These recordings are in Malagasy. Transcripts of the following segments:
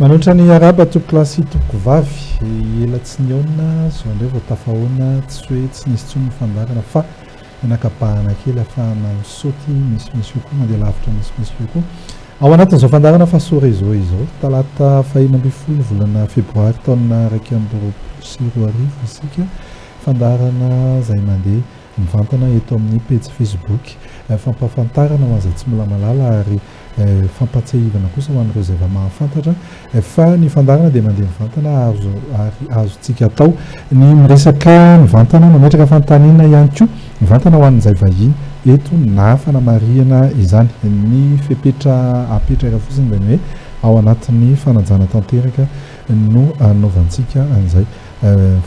manoatra ny araba toko lasy toko vavy ela tsy niona zao ndray vao tafahoana tsy hoe tsy nisy tsony fandarana fa nakapahana kely afahana misaoty misimisy io koa mandeha lavitra misimisy io koa ao anatin'izao fandarana fa sorezo izao talata fahina amby folo volana febroary taona raiky amby roapolo sy roa arivo isika fandarana zay mandeha mivantana eto amin'ny page Facebook fampafantarana ho an'izay tsy mbola malala ary fampatsahivana kosa ho an'ireo izay efa mahafantatra fa ny fandarana dia mandeha mivantana azotsika atao ny miresaka mivantana mametraka fanontaniana ihany koa mivantana ho an'izay vahiny eto na fanamariana izany ny fepetra apetraka fotsiny zany hoe ao anatin'ny fanajana tanteraka no anaovantsika an'izay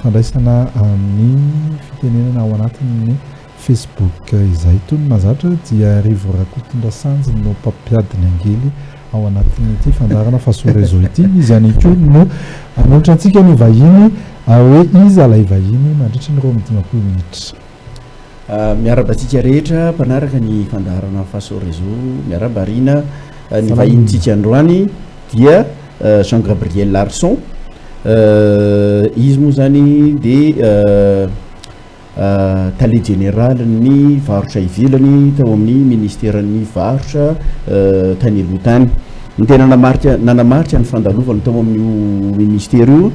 fandraisana amin'ny fitenenana ao anatin'ny Facebook izay tony mazatra dia rivo rakotondra sanjy no mpampiadiny angely ao anatin'ity fandarana fa sorezo ity izy any koa no anolotra antsika ny vahiny hoe iza lay vahiny mandritra ny roa amin'ny 10 minitra miarabatsika rehetra mpanaraka ny fandarana fa sorezo miarabarina ny vahinitsika androany dia Jean Gabriel Larson izy moa zany dia tale général ny varotra ivelany tao amin'ny ministeran'ny varotra tany Elotany ny tena nanamarika ny fandalovany tao amin'io ministera io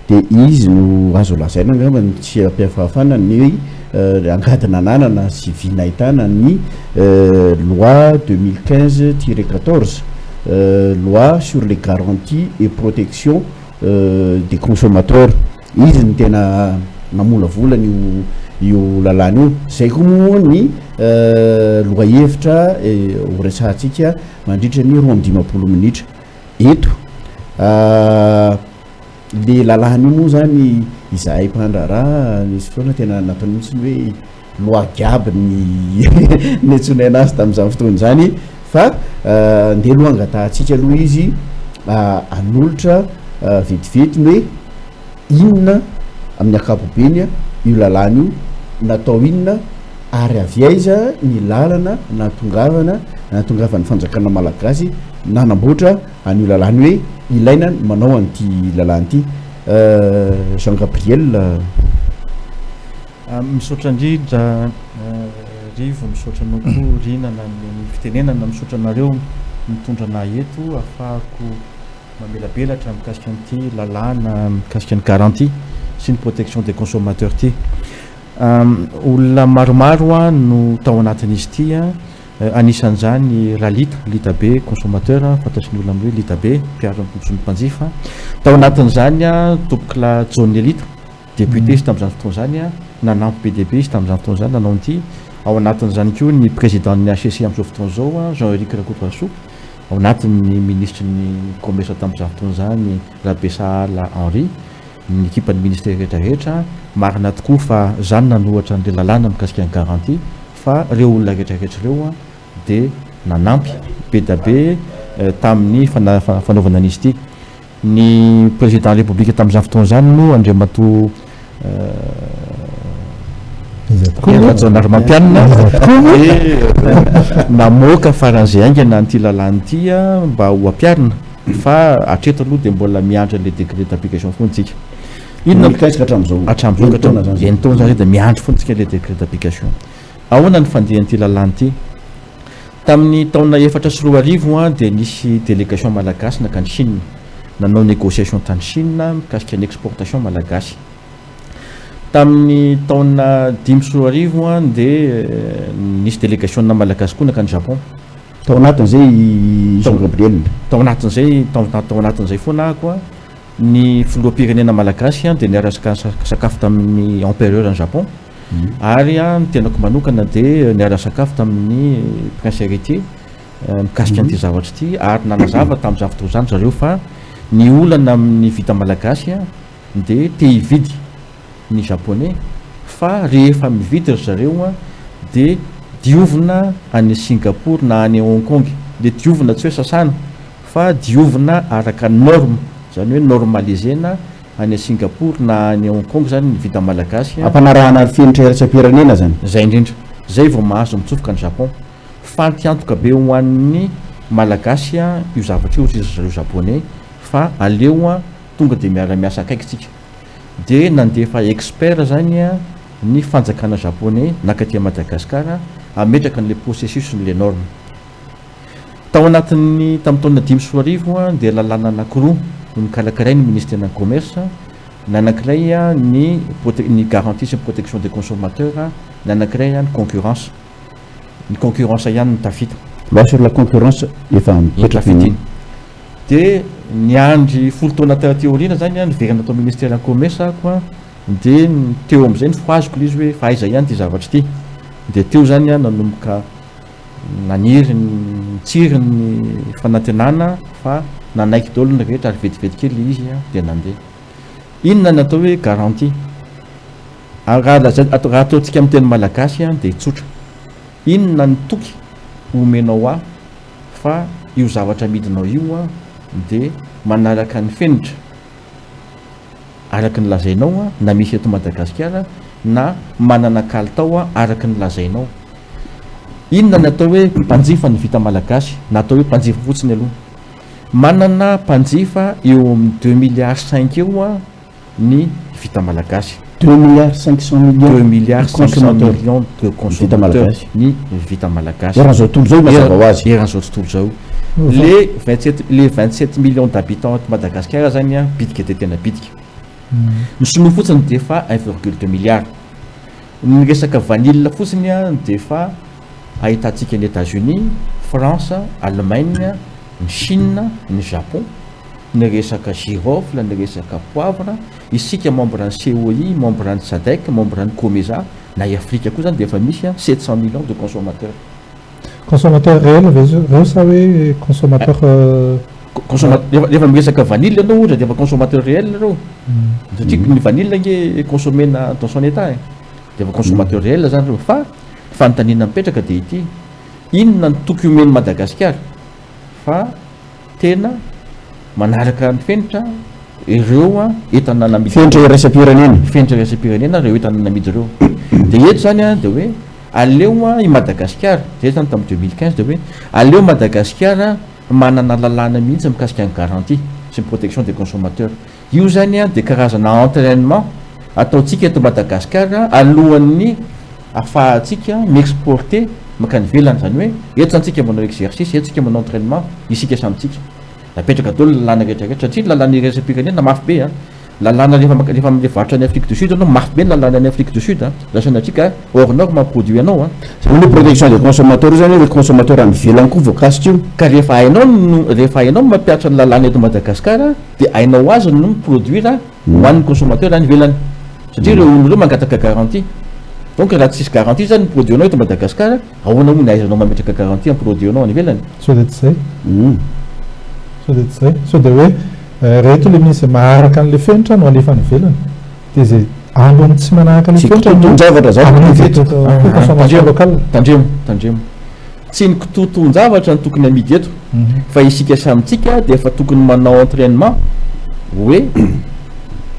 dia izy no azo lazaina angamba tsy ampiafahafana ny angadina ananana sy vinahitana ny loi 2015-14 loi sur les garanties et protection des consommateurs izy ny tena namolavolany io lalàna io zay koa moa ny loi hevitra ho resahantsika mandritra ny 20 minitra eto le lalàna io moa zany izahay mpandraraha nisy fotoana tena natao mihitsy hoe loi giaby ny antsoina azy tamin'izany fotoana zany fa ndeha aloha angatahantsika aloha izy anolotra vetivety hoe inona amin'ny akapobeny io lalàna io natao inona ary aviaiza ny lalana natongavany fanjakana malagasy nanamboatra an'io lalàna hoe ilaina manao an'ity lalàna ity Jean Gabriel misaotra indrindra rivo misaotra anao koa rinana ny fitenenana misaotra anareo mitondra ana eto ahafahako mamelabelatra mikasika an'ity lalàna mikasika ny garantie sy ny protection des consommateurs ty olona maromaro no tao anatin'izy ty anisan'izany raha lita be consommateur fantatry ny olona hoe lita be mpiarany tomposony mpanjifa tao anatin'izany tompokla John Elita député izy tamin'izany fotoana zany nanampy PDB izy tamin'izany fotoana zany nanao an'ity ao anatin'izany koa ny président ny HCC amin'izao fotoana zao Jean-Éric Rakotoasoa ao anatin'ny ministre ny commerce tamin'izany fotoana zany Rabessahala Henri ny équipe-ny ministère rehetrarehetra marina tokoa fa zany nanohatra an'le lalàna mikasika ny garantie fa reo olona rehetrarehetra reo dia nanampy PDB tamin'ny fanaovana an'izy ity ny président république tamin'izany fotoana zany no Andriamatoa Rajaonarimampianina namoaka faran'izay aingana an'ity lalàna ity mba ho ampiarina fa atreto aloha dia mbola miandra le décret d'application fontsika hatramin'izany taona zany dia miandro fontsika le décret d'application ahoana ny fandehan'ity lalàna ity tamin'ny taona 4 dia nisy délégation malagasy nakany Chine nanao négociation tany Chine mikasika ny exportation malagasy tamin'ny taona 5 dia nisy délégation na malagasy koa nakany Japon tao anatin'izay Jean Gabriel tao anatin'izay foana koa ny filoam-pirenena malagasy dia niaraka sakafo tamin'ny empereur ny Japon ary ny tenako manokana dia niaraka sakafo tamin'ny prince héritier mikasika an'ity zavatra ity ary nanazava tamin'izany fotoana zany zareo fa ny olana amin'ny vita malagasy dia te hividy ny japonais fa rehefa mividy ry zareo dia diovina any Singapour na any Hong Kong dia diovina tsy hoe sasana fa diovina araka norme zany hoe normalisena any Singapour na any Hong Kong zany ny vita malagasy ampanarahana fenitra eratsam-pirenena zany zay indrindra zay vao mahazo mitsofoka ny Japon fa tiantoka be ho an'ny malagasy io zavatra io zareo japonais fa aleo tonga de miara-miasa akaikitsika de nandefa expert zany ny fanjakana japonais nakaty Madagasikara ametraka n'le processus ny le norme tao anatin'ny tamin'ny taona 5 de lalàna anankiroa nikalakaray ny ministère na commerce nanankiray ny garantie sur protection des consommateurs nanankiray ny concurrence ihany ny tafita loi sur la concurrence efa tafitiny de niandry folo taona théorina zany niverina atao ministère na commerce koa de teo am'izay ny foaziko izy hoe fa aiza ihany ty zavatra ty de teo zany nanomboka naniry ny tsiry ny fanantenana fa nanaiky daholo ny rehetra ary vetivety kely izy de nandeha inona natao hoe garantie raha ataontsika amin'ny teny malagasy de tsotra inona ny toky omenao fa io zavatra midinao io de manaraka ny fenitra araky ny lazainao na misy eto Madagasikara na manana kalitao araky ny lazainao inona natao hoe mpanjifa ny vita malagasy natao hoe mpanjifa fotsiny aloha manana mpanjifa eo amin'ny 2 milliards 5 eo ny vita malagasy 2 milliards 500 millions 2 milliards 500 millions de consommateurs ny vita malagasy eran'izao tontolo zao mazava ho azy eran'izao tontolo zao les 27 millions d'habitants de Madagascar zany bitika de tena bitika ny sinoa fotsiny de fa 1,2 milliard ny resaka vanille fotsiny de fa ahitantsika ny États-Unis, France, Allemagne, ny Chine, ny Japon ny resaka girofle, ny resaka poivre isika membre ny COI, membre ny SADC, membre ny COMESA na i Afrika koa zany de fa misy 700 millions de consommateurs réel reo sa hoe consommateur rehefa miresaka vanille anao ohatra de fa consommateur réel reo satria ny vanille nge consommé dans son état de fa consommateur réel zany reo fa fanontaniana mipetraka de ity inona ny toky omeny Madagasikara fa tena manaraka ny fenitra ireo entana namidy fenitra iraisam-pirenena reo entana namidy reo de eto zany de hoe aleo i Madagasikara zay zany tamin'ny 2015 de hoe aleo Madagasikara manana lalàna mihitsy mikasika ny garantie sy ny protection des consommateurs io zany de karazana entraînement ataotsika eto Madagasikara alohan'ny afahatsika miexporter makany velany zany hoe eto santsika manao exercice eto sika manao entraînement isika samitsika napetraka daholo lalàna rehetrarehetra satria lalàna iraisam-pirenena mafy be lalàna rehefa amle varitra ny Afrique du Sud anao mafy be ny lalàna ny Afrique du Sud lasa natsika hors norme produit anao zany protection des consommateurs zany le consommateur any velany koa voakasitra io ka rehefa hainao mampiatra ny lalàna eto Madagasikara de hainao azy no miproduire hoan'ny consommateur any velany satria reo olon'ireo mangataka garantie donc raha tsisy garantie zany produit anao eto Madagasikara ahoana moa ny aizanao mametraka garantie amin'ny produit anao any velany so de tsy zay so de hoe reto le misy maharaka an'le fenitra no alefa ny velany de zay ambony tsy manahaka ny fenitranjavatra zao local tandremo tsy ny kitoton-javatra ny tokony amidy eto fa isika samitsika de efa tokony manao entraînement hoe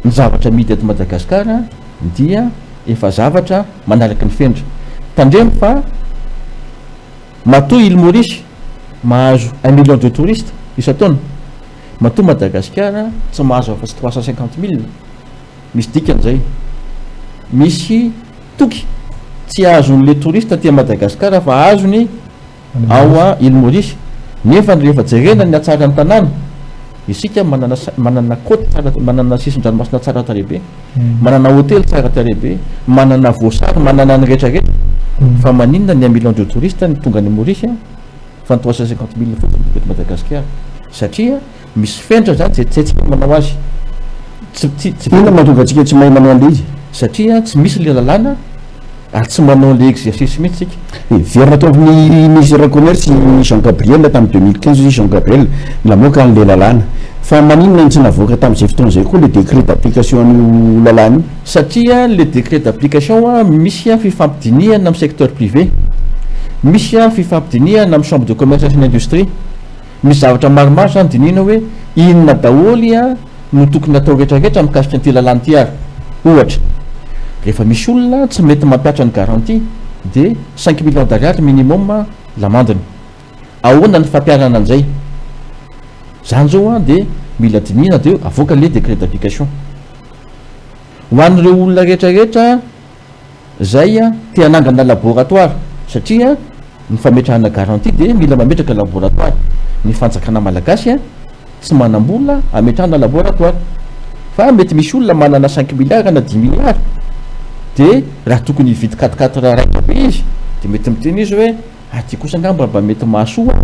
ny zavatra amidy eto Madagasikara dia efa zavatra manaraka ny fenitra tandremo fa matoa Île Maurice mahazo 1 million de touristes isa-taona matoa Madagasikara tsy mahazo afa-tsy 350 000 misy dikan'izay misy toky tsy azon'le touriste aty Madagasikara fa azony ao Île Maurice nefa rehefa jerena ny atsara ny tanàna isika manana côte tsara manana sisin-dranomasina tsara tarehibe manana hôtely tsara tarehibe manana voasary manana ny rehetrarehetra fa maninona ny 1 million de touristes ny tonga ny Maurice fa ny 350 000 fotsiny eto Madagasikara satria misy fenitra zany zay tsika manao azy ina mahatonga atsika tsy mahay manao an'le izy satria tsy misy le lalàna ary tsy manao le exercice mihitsy tsika verina tao amin'ny ministère commerce Jean Gabriel tamin'ny 2015 Jean Gabriel namoaka an'le lalàna fa maninona ny tsy navoaka tamin'izay fotoana zay koa le décret d'application an'io lalàna satria le décret d'application misy fifampidiniana amin'ny secteur privé misy fifampidiniana amin'ny chambre de commerce et d'industrie misy zavatra maromaro zany dinina hoe inona daholy no tokony atao rehetrarehetra mikasika an'ity lalàna ty ary ohatra rehefa misy olona tsy mety mampiatra ny garantie de 5 millions d'ariary minimum l'amendeny ahoana ny fampiarana an'izay zany zao de mila dinihana de avoaka le décret d'application ho an'ireo olona rehetrarehetra zay a te hanangana laboratoire satria ny fametrahana garantie de mila mametraka laboratoire ny fanjakana malagasy a tsy manam-bola ametrahana laboratoire fa mety misy olona manana 5 milliards na 10 milliards de raha tokony hividy 4 raika be izy de mety miteny izy hoe aty kosa angamba mba mety mahasoa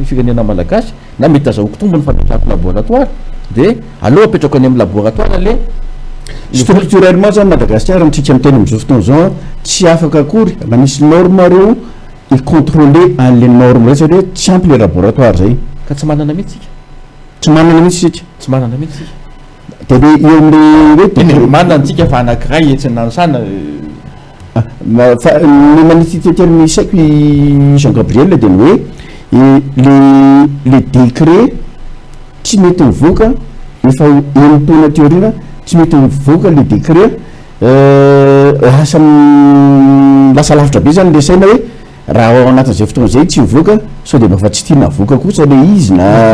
firenena malagasy na mety azahoako tombo ny fametrahako laboratoire de aloha apetrako any amin'ny laboratoire le structurellement zany Madagasikara mitsika miteny am'izao fotoana zao tsy afaka akory raha misy norme reo icontrôler an'le norme rehetra hoe tsy ampy le laboratoire zay ka tsy manana mihitsy sika tsy manana mihitsy sika tsy manana mihitsy sika de eo am'le hoe manana antsika fa anankiray etsy nanasana ny manititetely misaiko Jean Gabriel de ny hoe le décret tsy mety mivoaka efa entaona teorina tsy mety mivoaka le décret lasa lavitra be zany le saina hoe raha ao anatin'izay fotoana zay tsy mivoaka sao de mafa tsy tiana voaka kosa le izy na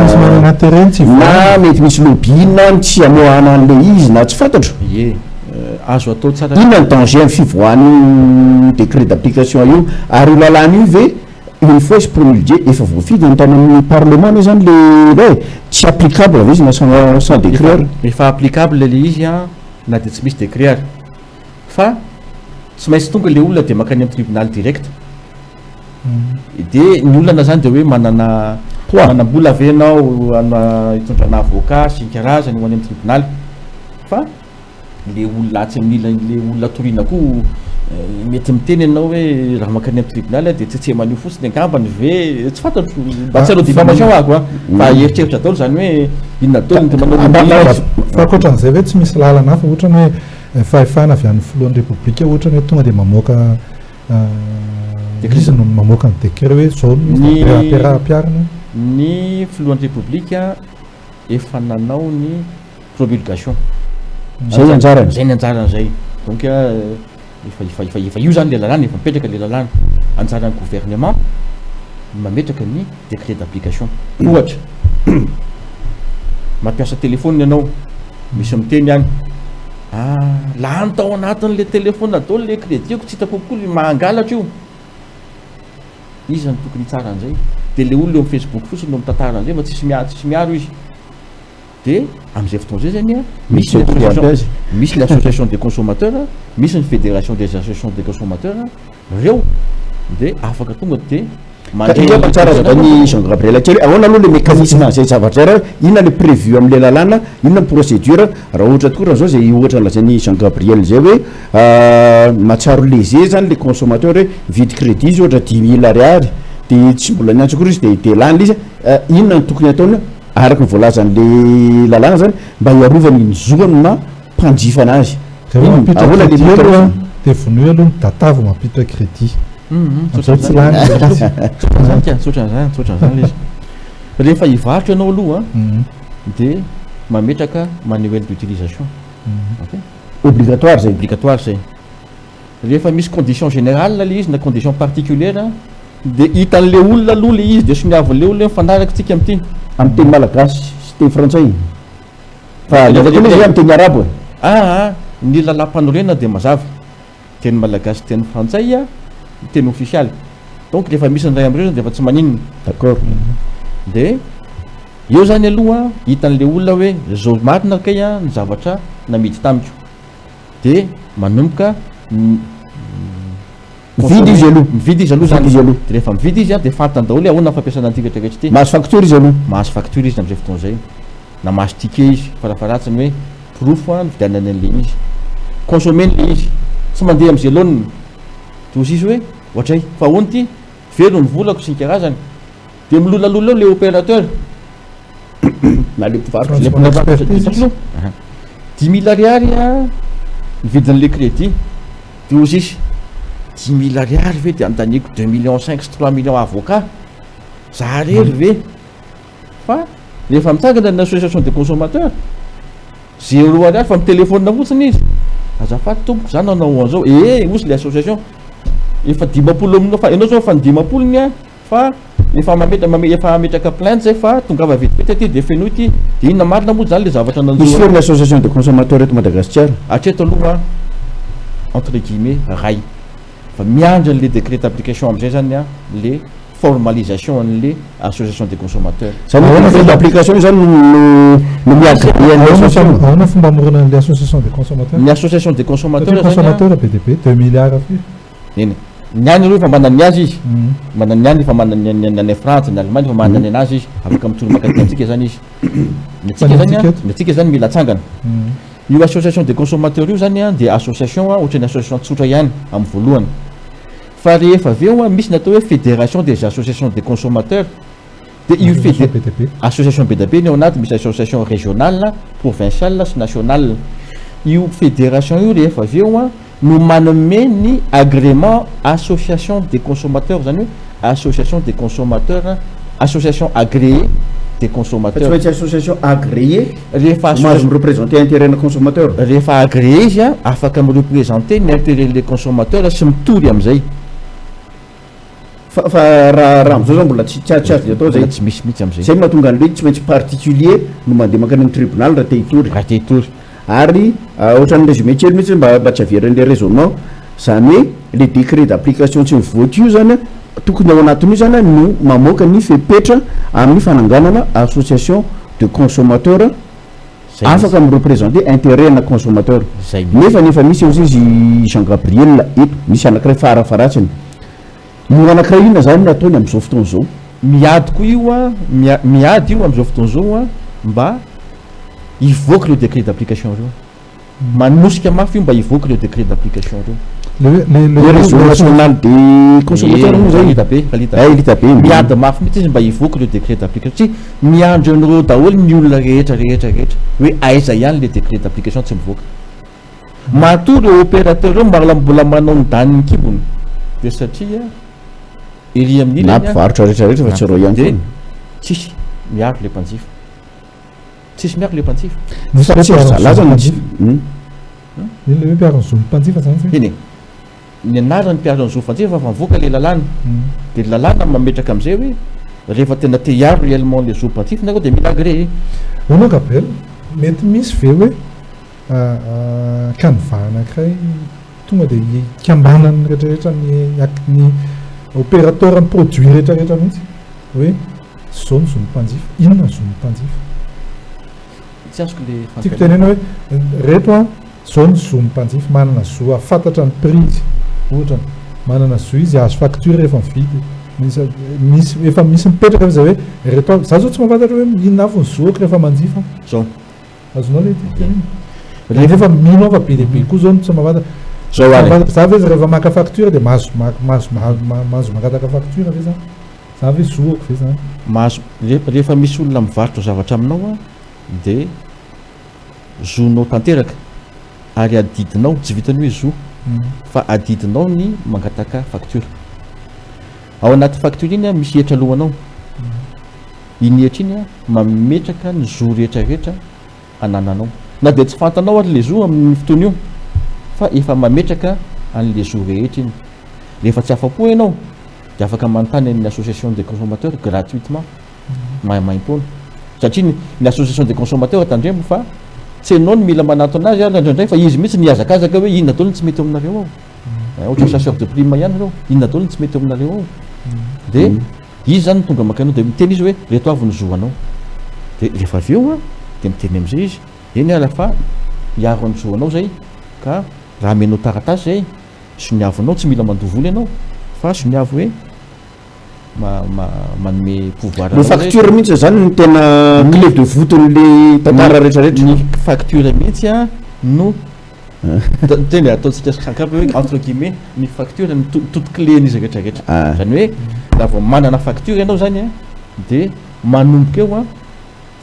mety misy lobina tsy amoahana an'le izy na tsy fantatro ye azo atao tsara inona ny danger amin'ny fivoahan'io décret d'application io ary io lalàna io ve une fois izy promulgué efa voafidy ny tany amin'ny parlement moa zany le tsy applicable ave izy na sans décret efa applicable le izy a na de tsy misy décret ary fa tsy maintsy tonga le olona de makany amin'ny tribunal direct de ny olana zany de hoe manana manam-bola ave anao hitondrana avocat sy ny karazany ho any amin'ny tribunal fa le olona atsy amin'ila le olona toriana koa mety miteny ianao hoe raha makany amin'ny tribunal de tsetse manio fotsiny angambany ve tsy fantatro mba tsy aloha diffamation ako a fa eritreritra daholo zany hoe inona taolony de manao fa akoatran'izay hoe tsy misy lalana hafa ohatrany hoe fahefana avy an'ny filohan'ny republika ohatrany hoe tonga de mamoaka izy no mamoaka ny décret hoe zao ampiarina ny filohan'ny republika efa nanao ny promulgation zay anjarany zay ny anjarany zay donc efa io zany le lalàna efa mipetraka le lalàna anjaran'ny gouvernement mametraka ny décret d'application ohatra mampiasa telefôny ianao misy miteny any lany tao anatin'le telefôna daholo le créditko tsy hitako kokoa mahangalatra io izy zany tokony tsara an'izay de le olona eo amin'ny Facebook fotsiny no mitantara an'izay fa tsisy miaro izy de am'izay fotoana zay zany a misy ny association des consommateurs misy ny fédération des associations des consommateurs reo de afaka tonga de tsara zavany Jean Gabriel kely ahoana aloha le mécanisme zay zavatra raha inona le prévu am'le lalàna inona ny procédure raha ohatra tokoa raha zao zay ohatra lazainy Jean Gabriel zay hoe mahatsiaro léger zany le consommateur hoe vidy crédit izy ohatra 10 000 ariary de tsy mbola niantso koa izy de lany izy inona ny tokony ataony araky ny voalazan'le lalàna zany mba hiarovany ny zoany na mpanjifana azy ahoana le de vonoy aloha ny datavo mampitra crédit sotranyzany izy rehefa hivarotra ianao aloha de mametraka manuel d'utilisation obligatoire zay zay rehefa misy condition générale le izy na condition particulière de hitan'le olona aloha le izy de soniavin'le olona mifanaraka tsika am'ty amin'ny teny malagasy sy teny frantsay fa izy amin'ny teny arabo ny lalam-panorena de mazava teny malagasy teny frantsay a teny official donc rehefa misy ny ray am'ireo de efa tsy maninona d'accord de eo zany aloha hitan'le olona hoe zao marina kay a ny zavatra namidy tamiko de manomboka mividy izy aloha mividy izy aloha zany izy aloha de rehefa mividy izy a de fantany daholo ahoana fampiasana an'ity rehetrarehetra ty mahazo facture izy aloha mahazo facture izy am'izay fotoana zay na mahazo ticket izy farafaratsiny hoe proof a nividianany an'le izy consommer n'le izy tsy mandeha am'zay laoniny tozy izy hoe ohatray fa hoany ty velo ny volako sy ny karazany de milolalola eo le opérateur na le mpivarotra le mpivarotra 10 000 ariary a nividin'le crédit de ozy izy 10 000 ariary ve de andaniko 2 millions 5 sy 3 millions avocat za rery ve fa rehefa mitsangana ny association des consommateurs 0 ariary fa mitelefônina fotsiny izy azafady tompoko zany anao an'izao osy le association efa 10 aminao fa ianao zao fa ny 10 ny a fa efa ametraka plainte zay fa tongava vetivety aty de feno ity de inona marina moa zany le zavatra misy firy l'association de consommateur eto Madagasikara hatreto aloha entre guillemets ray fa miandry an'le décret d'application am'izay zany a le formalisation an'le association des consommateurs zany d'application zany no miaona fomba amorona an'le association des consommateurs ny association des consommateurs consommateur BDP 2 milliards iny niany aloha efa manany azy izy manany niany efa manany any France ny Allemagne efa manany anazy izy afaka mitoro makatika antsika zany izy ny atsika zany mila atsangana io association des consommateurs io zany a de association ohatrany association tsotra ihany amin'ny voalohany fa rehefa avy eo misy natao hoe fédération des associations des consommateurs de io association BDP ny ao anaty misy association régionale provinciale sy nationale io fédération io rehefa avy eo no manome ny agrément association des consommateurs zany hoe association des consommateurs association agréée des consommateurs association agréée rehefa mahazo représenter intérêt na consommateur rehefa agréé izy a afaka mireprésenter ny intérêt les consommateurs sy mitory am'izay fa raha am'izao zany mbola tsy azo de atao zay tsy misy mihitsy am'izay zay mahatonga an'le tsy maintsy particulier no mandeha mankany tribunal raha te hitory ary ohatran'ny résumé kely mihitsy mba tsy averan'le raisonnement zany hoe le décret d'application tsy mivoaky io zany tokony ao anatin'io zany no mamoaka ny fepetra amin'ny fananganana association de consommateur afaka mireprésenter intérêt na consommateur nefa misy eo izy Jean Gabriel eto misy anankiray farafaratsiny io anankiray ina zany nataony am'izao fotoana zao miady koa io a miady io am'izao fotoana zao a mba ivoaka le décret d'application reo manosika mafy io mba ivoaka le décret d'application reo le réseau national des consommateurs moa zay lita be miady mafy mihitsy izy mba ivoaka le décret d'application tsy miandro an'ireo daholo ny olona rehetra hoe aiza ihany le décret d'application tsy mivoaka matory opérateur reo mbola manao ny daniny kibony de satria iry amin'ny na mpivarotra rehetrarehetra fa tsy reo ihany de tsisy miaro le mpanjifa tsisy miaro le mpanjifa le mpiaro ny zomy mpanjifa zany iny ny anarany mpiaro ny zomy mpanjifa fa mivoaka le lalàna de lalàna mametraka am'izay hoe rehefa tena te hiaro réellement le zomy mpanjifa nareo de mila agré onao Gabriel mety misy ve hoe canevas anankiray tonga de hikambanany rehetrarehetra ny opérateur ny produit rehetrarehetra mihitsy hoe zao ny zomy mpanjifa inona zomy mpanjifa tsy azoko le tiako tenena hoe reto a zao ny zomy mpanjifa manana zo afantatra ny prix ohatra manana zo izy azo facture rehefa mividy efa misy mipetraka za hoe reto za zao tsy mahafantatra hoe inona avy ny zoako rehefa manjifa zao azonao le tenena rehefa mino fa be lehibe koa zao tsy mahafantatra za ve rehefa maka facture de mahazo makataka facture ve za ve zoako ve zany mahazo rehefa misy olona mivarotra zavatra aminao a de zonao tanteraka ary adidinao tsy vitany hoe zo fa adidinao ny mangataka facture ao anaty facture iny a misy hetra alohanao iny hetra iny a mametraka ny zo rehetrarehetra anananao na de tsy fantanao ary le zo amin'ny fotoana io fa efa mametraka an'le zo rehetra iny rehefa tsy afa-po ianao de afaka manontany amin'ny association des consommateurs gratuitement maimpoana satria ny association des consommateurs tandremo fa tsy anao ny mila manato anazy ary indraindray fa izy mihitsy niazakazaka hoe inona daolo ny tsy mety aminareo ao ohatra chasseur de prime ihany reo inona daolo ny tsy mety aminareo ao de izy zany tonga makanao de miteny izy hoe reto avy ny zoanao de rehefa avy eo a de miteny am'izay izy eny ala fa hiaro ny zoanao zay ka raha menao taratasy zay soniavonao tsy mila mandovoly ianao fa soniavo hoe manome pouvoir le facture mihitsy zany ny tena clé de voûte n'le tantara rehetrarehetra ny facture mihitsy a no teny ataontsika sakafo hoe entre guillemets ny facture ny toute clé n'izy rehetrarehetra zany hoe raha vao manana facture ianao zany a de manomboka eo a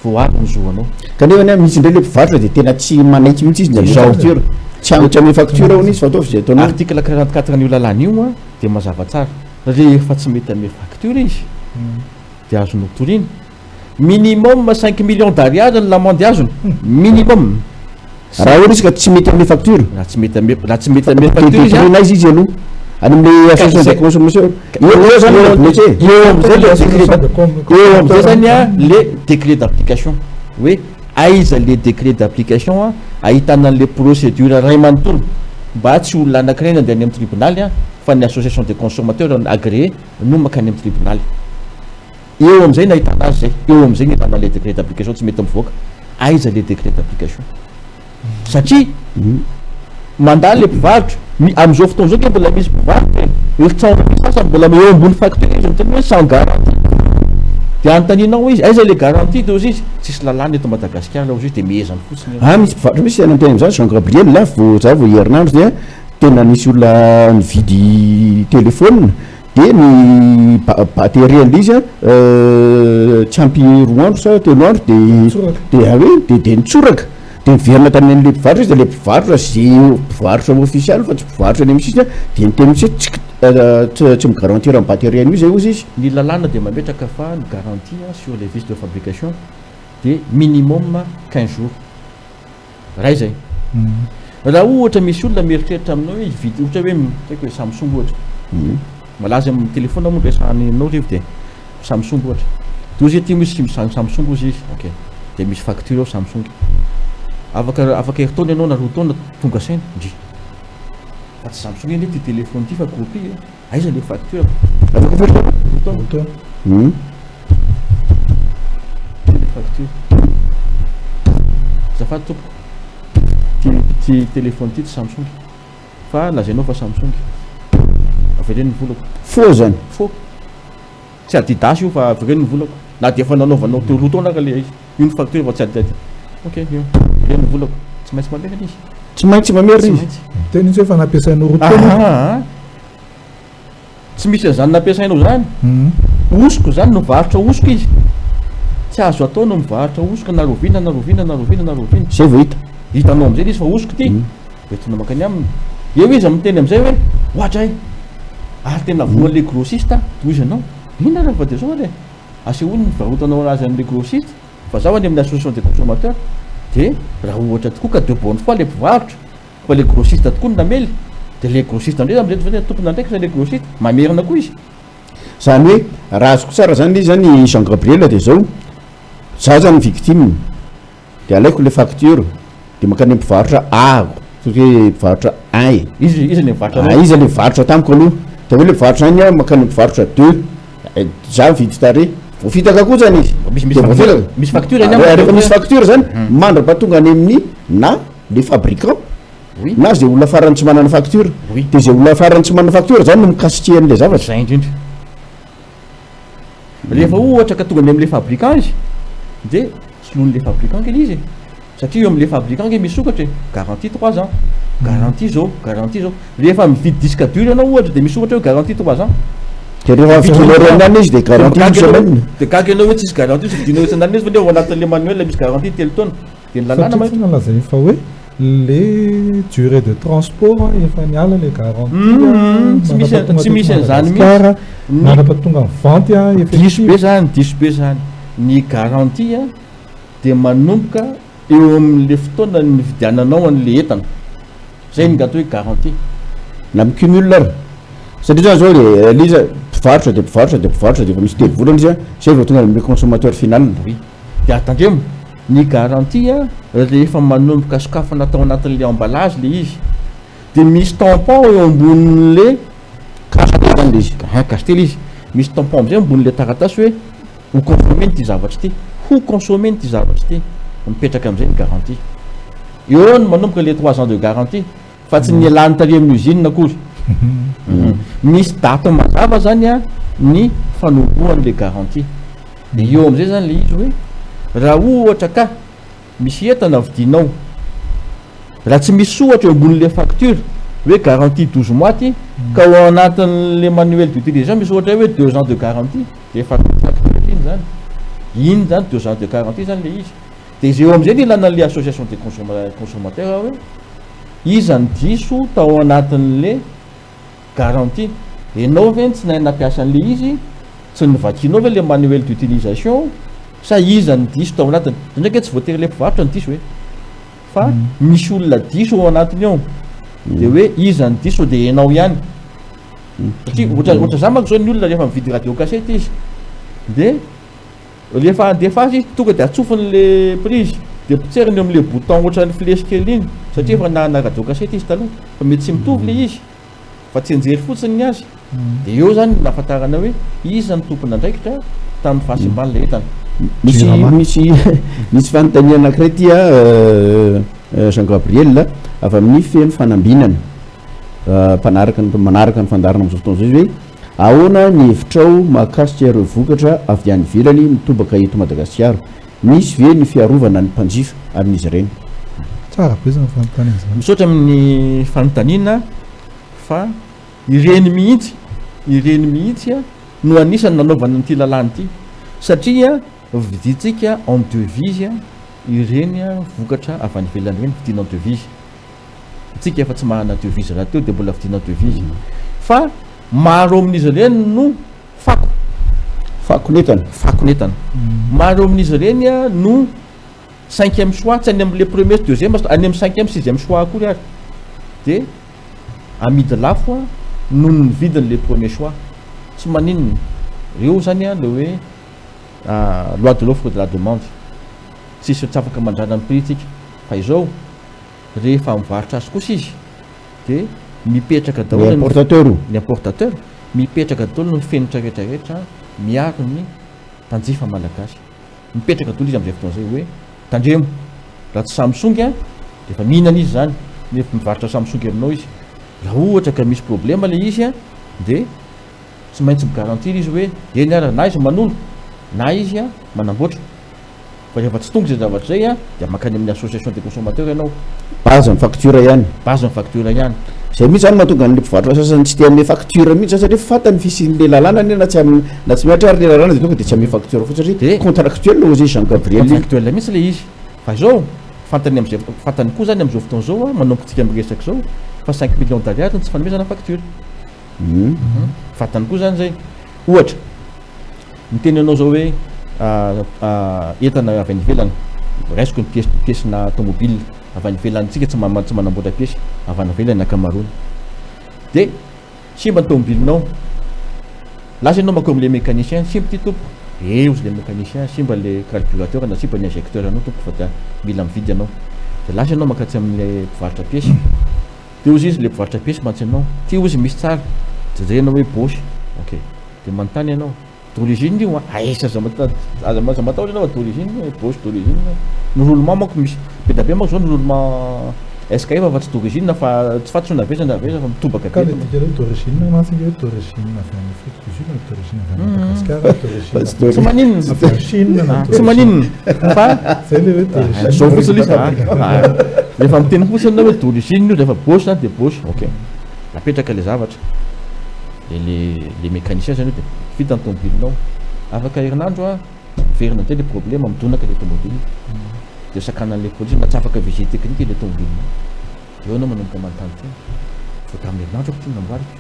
vao avy ny zoanao kanefa ny misy indray le mpivarotra de tena tsy manaiky mihitsy izy ny facture tsy amitry amin'ny facture ao izy fa ataovy zay ataonao article 44 n'io lalàna io a de mazava tsara rehefa tsy mety ame facture izy de azonao toriny minimum 5 millions d'ariary ny lamande azony minimum raha ohatry izy ka tsy mety ame facture raha tsy mety ame facture izy aloha any am'le association de consommation eo zany eo am'izay zany a le décret d'application hoe aiza le décret d'application a ahitana an'le procédure ray manontolo mba tsy olona anankiray nandeha any amin'ny tribunaly a fa ny association des consommateurs agréé no makany amin'ny tribunaly eo am'izay ny ahitana azy zay eo am'izay ny ahitana le décret d'application tsy mety mivoaka aiza le décret d'application satria mandalo le mpivarotra am'izao fotoana zao ke mbola misy mpivarotra eritsaona misasa mbola eo ambony facture izy miteny hoe sans garantie de anontaninao izy aiza le garantie de ozy izy tsisy lalàna eto Madagasikara la ozy izy de miezany fotsiny misy mpivarotra misy ana tena am'zany Jean Gabriel la za vo herinandro dia tena nisy olona nividy téléphone de ny batterie an'izy tsy ampy roa andro sa telo andro de nitsoraka de miverina tany an'le mpivarotra izy de le mpivarotra zay mpivarotra official fa tsy mpivarotra any misy izy de niteny misy tsy migarantir amin'ny batterie an'io zay ozy izy ny lalàna de mametraka fa ny garantie sur les vices de fabrication de minimum 15 jours raha izay raha ohatra misy olona mieritreritra aminao hoe vidy ohatra hoe taiko hoe Samsung ohatra malaza amin'ny téléphone moa resanao rivo de Samsung ohatra de ozy ty misy Samsung ozy izy ok de misy facture ao Samsung afaka heritaona ianao na roa taona tonga saina ndry fa tsy Samsung iny ty téléphone ty fa copie aiza le facture afaka feritaona facture zafady tompo ty téléphone ty Samsung fa lazainao fa Samsung avereny ny volako faux zany faux tsy Adidas io fa avereny ny volako na de efa nanaovanao teo roa taona ka le izy io ny facture fa tsy Adidas ok io avereny ny volako tsy maintsy mamerina izy tsy maintsy mamerina izy teny izy hoe fa nampiasainao roa taona tsy misy an'izany nampiasainao zany osoko zany mivarotra osoko izy tsy azo atao no mivarotra osoko na roviana zay vao hitanao am'izay izy fa osoko ty betona makany aminy eo izy amin'ny teny am'izay hoe ohatra ary tena voan'le grossiste toy izy anao ina raha fa de zao le asehoany ny varotanao anazy an'le grossiste fa zaho any amin'ny association des consommateurs de raha ohatra tokoa ka de bonne fois le mpivarotra fa le grossiste tokoa ny namely de le grossiste ndray am'zay tompona ndraiky le grossiste mamerina koa izy zany hoe raha azoko tsara zany izy zany Jean Gabriel de zao za zany victime de alaiko le facture de makany mpivarotra hoe mpivarotra izy le mivarotra izy le mivarotra tamiko aloha de hoe le mivarotra any makany mpivarotra 2 za mividy tare voafitaka koa zany izy misy facture rehefa misy facture zany mandrapa tonga any amin'ny na le fabricant na zay olona farany tsy manana facture de zay olona farany tsy manana facture zany no mikasitry an'le zavatra zay indrindra rehefa ohatra ka tonga any am'le fabricant izy de soloan'le fabricant kely izy satria eo am'le fabricant ke misokatra garantie 3 ans garantie zao rehefa mividy disque dur ianao ohatra de misokatra hoe garantie 3 ans de rehefa vidinao izy de garantie une semaine de gaga ianao hoe tsisy garantie sy vidinao isan'andro izy fa le ao anatin'le manuel misy garantie telo taona de ny lalàna satria tsy nalaza fa hoe le durée de transport efa niala le garantie tsy misy an'izany mihitsy manapa tonga vente diso be zany ny garantie de manomboka eo amin'le fotoana ny vidiananao an'le entana zay ny gatao hoe garantie na micumule ary satria zany zao le liza mpivarotra de efa misy telo volana izy zay vao tonga le consommateur final de atandremo ny garantie rehefa manomboka sakafo natao anatin'le emballage le izy de misy tampon eo ambonin'le castelle izy castelle izy misy tampon am'izay ambonin'le taratasy hoe ho consommé ty zavatra ty mipetraka am'izay ny garantie eo no manomboka le 3 ans de garantie fa tsy ny alany tary amin'ny usine akory misy daty mazava zany ny fanombohan'le garantie de eo am'izay zany le izy hoe raha ohatra ka misy entana vidinao raha tsy misy ohatra eo ambon'le facture hoe garantie 12 mois ty ka ao anatin'le manuel d'utilisation misy ohatra hoe 2 ans de garantie de facture iny zany 2 ans de garantie zany le izy de zay eo am'izay ny ilanan'le association des consommateurs hoe iza ny diso tao anatin'le garantie enao ve tsy nampiasa an'le izy tsy nivakinao ve le manuel d'utilisation sa iza ny diso tao anatiny ndraiky tsy voatery le mpivarotra ny diso hoe fa misy olona diso ao anatiny ao de hoe iza ny diso de enao ihany satria ohatra za manko zao ny olona rehefa mividy radio cassette izy de rehefa andefa azy tonga de atsofiny le prise de potseriny eo am'le bouton ohatran'ny flèche kely iny satria efa nahana radio cassette izy taloha fa mety tsy mitovy le izy fa tsy enjery fotsiny ny azy de eo zany nahafantarana hoe izy ny tompona andraikitra tamin'ny fahasimbany le entana. misy fanontania anankiray ty Jean Gabriel avy amin'ny feno fanambinana manaraka ny fandarana am'izao fotoana zao izy hoe ahoana ny hevitrao mahakasika ireo vokatra avy any ivelany mitobaka eto Madagasikara, misy ve ny fiarovana ny mpanjifa amin'izy ireny? Tsara be zany fanontaniana zany. Misaotra amin'ny fanontaniana fa ireny mihitsy no anisany nanaovana an'ity lalàna ity satria viditsika en devise ireny vokatra avy any ivelany ireny vidina en devise. Tsika efa tsy mahana devise raha teo de mbola vidina en devise fa maro amin'izy ireny no fakonetana maro amin'izy ireny no 5e choix tsy any am'le premier 2e any am 5e 6e choix akory ary de amidy lafo noho ny vidin'le premier choix. Tsy maninona reo zany le hoe loi de l'offre de la demande tsisy tsy afaka mandrana ny prix tsika fa izao rehefa mivarotra azy kosa izy de mipetraka daholo ny importateur mipetraka daholo ny fenitra rehetrarehetra miaro ny mpanjifa malagasy mipetraka daholo izy am'izay fotoana zay hoe tandremo raha tsy Samsung de efa mihinana izy zany nefa mivarotra Samsung aminao izy raha ohatra ka misy problème le izy de tsy maintsy migarantir izy hoe eny ara na izy manolo na izy manamboatra fa rehefa tsy tonga zay zavatra zay de makany amin'ny association des consommateurs ianao base ny facture ihany zay mihitsy zany mahatonga an'le mpivarotra sasany tsy tia ame facture mihitsy satria fantany fisin'le lalàna na tsy miatra ary le lalàna de tonga de tsy ame facture fotsy satria contractuel ozy Jean Gabriel contractuel mihitsy le izy fa izao fantany koa zany am'izao fotoana zao manompotsika miresaky zao fa 5 millions d'ariary tsy fanomezana facture fantany koa zany zay ohatra miteny anao zao hoe entana avy any ivelany raisiko ny piesina tomobile avy any ivelany tsika tsy manamboatra piesy avy any ivelany akamarony de simba ny tomobilinao lasa ianao mako am'le mécanicien simba ty tompo eo izy le mécanicien simba le carburateur na simba ny injecteur anao tompo fa da mila mividy anao de lasa ianao makatsy am'le mpivarotra piesy de ozy izy le mpivarotra piesy mantsy anao ty ozy misy tsara jerenao hoe Bosch ok de manontany ianao d'origine io aisa aza matahotra ianao d'origine Bosch d'origine ny roulement manko misy be da be manko zao ny roulement SK fa tsy d'origine fa tsy fatso na vezana fa mitobaka ka le d'origine mantsika hoe d'origine avy any Afrique du Sud na d'origine avy any Madagasikara tsy maninona Chine tsy maninona fa zay le hoe d'origine zao fotsiny izy rehefa miteny fotsiny na hoe d'origine io rehefa Bosch na de Bosch ok napetraka le zavatra les mécaniciens zany de vita ny tomobilinao afaka herinandro verina tey le problème midonaka le tomobile de sakanan'le police na tsy afaka visite technique le tomobilinao eo anao manomboka manontany tena fa tamin'ny herinandro ako ty namboariko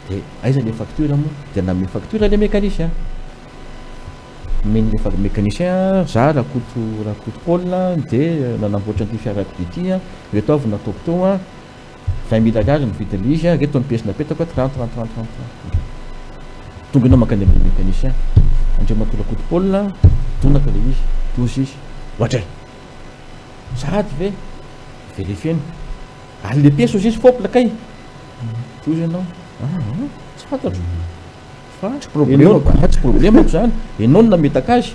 de aiza le facture moa de name facture le mécanicien meny le mécanicien za rakoto Paul de nanamboatra an'ity fiarako ity reto avy nataoko tao 20 000 ariary ny vidiny izy reto ny pièce napetako 30 tonga anao makany amin'ny mécanicien andreo matolakoto Paul tonaka le izy tozy izy ohatray sady ve vérifieny ary le pièce ozy izy fopla kay tozy ianao tsy fantatro fa tsy problème ako zany ianao no nametaka azy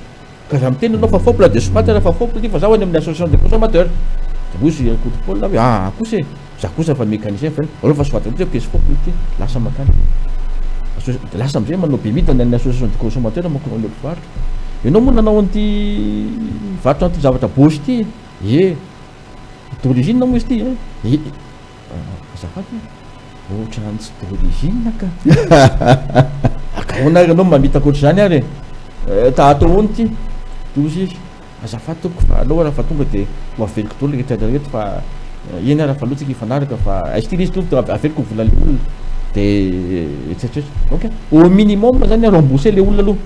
ka raha miteny anao fa fopla de somatra fa fopla ty fa zaho any amin'ny association des consommateurs de ozy koto Paul hoe kosa za kosa fa mécanicien fa fa soatra hoe pièce fopla ty lasa makany de lasa am'izay manao be midina ny association des consommateurs manko le mpivarotra ianao moa nanao an'ity varotra an'ity zavatra Bosch ty d'origine moa izy ty azafady ohatrany tsy d'origine ka akahoana ary anao mamita koatra zany ary ta atao ony ty tozy izy azafady toko fa aloha raha fa tonga de ho aveliko daholo rehetra rehetra fa eny raha fa loatsika ifanaraka fa aizy ty izy to aveliko volan'le olona de etsetretra ok au minimum zany rembourser le olona aloha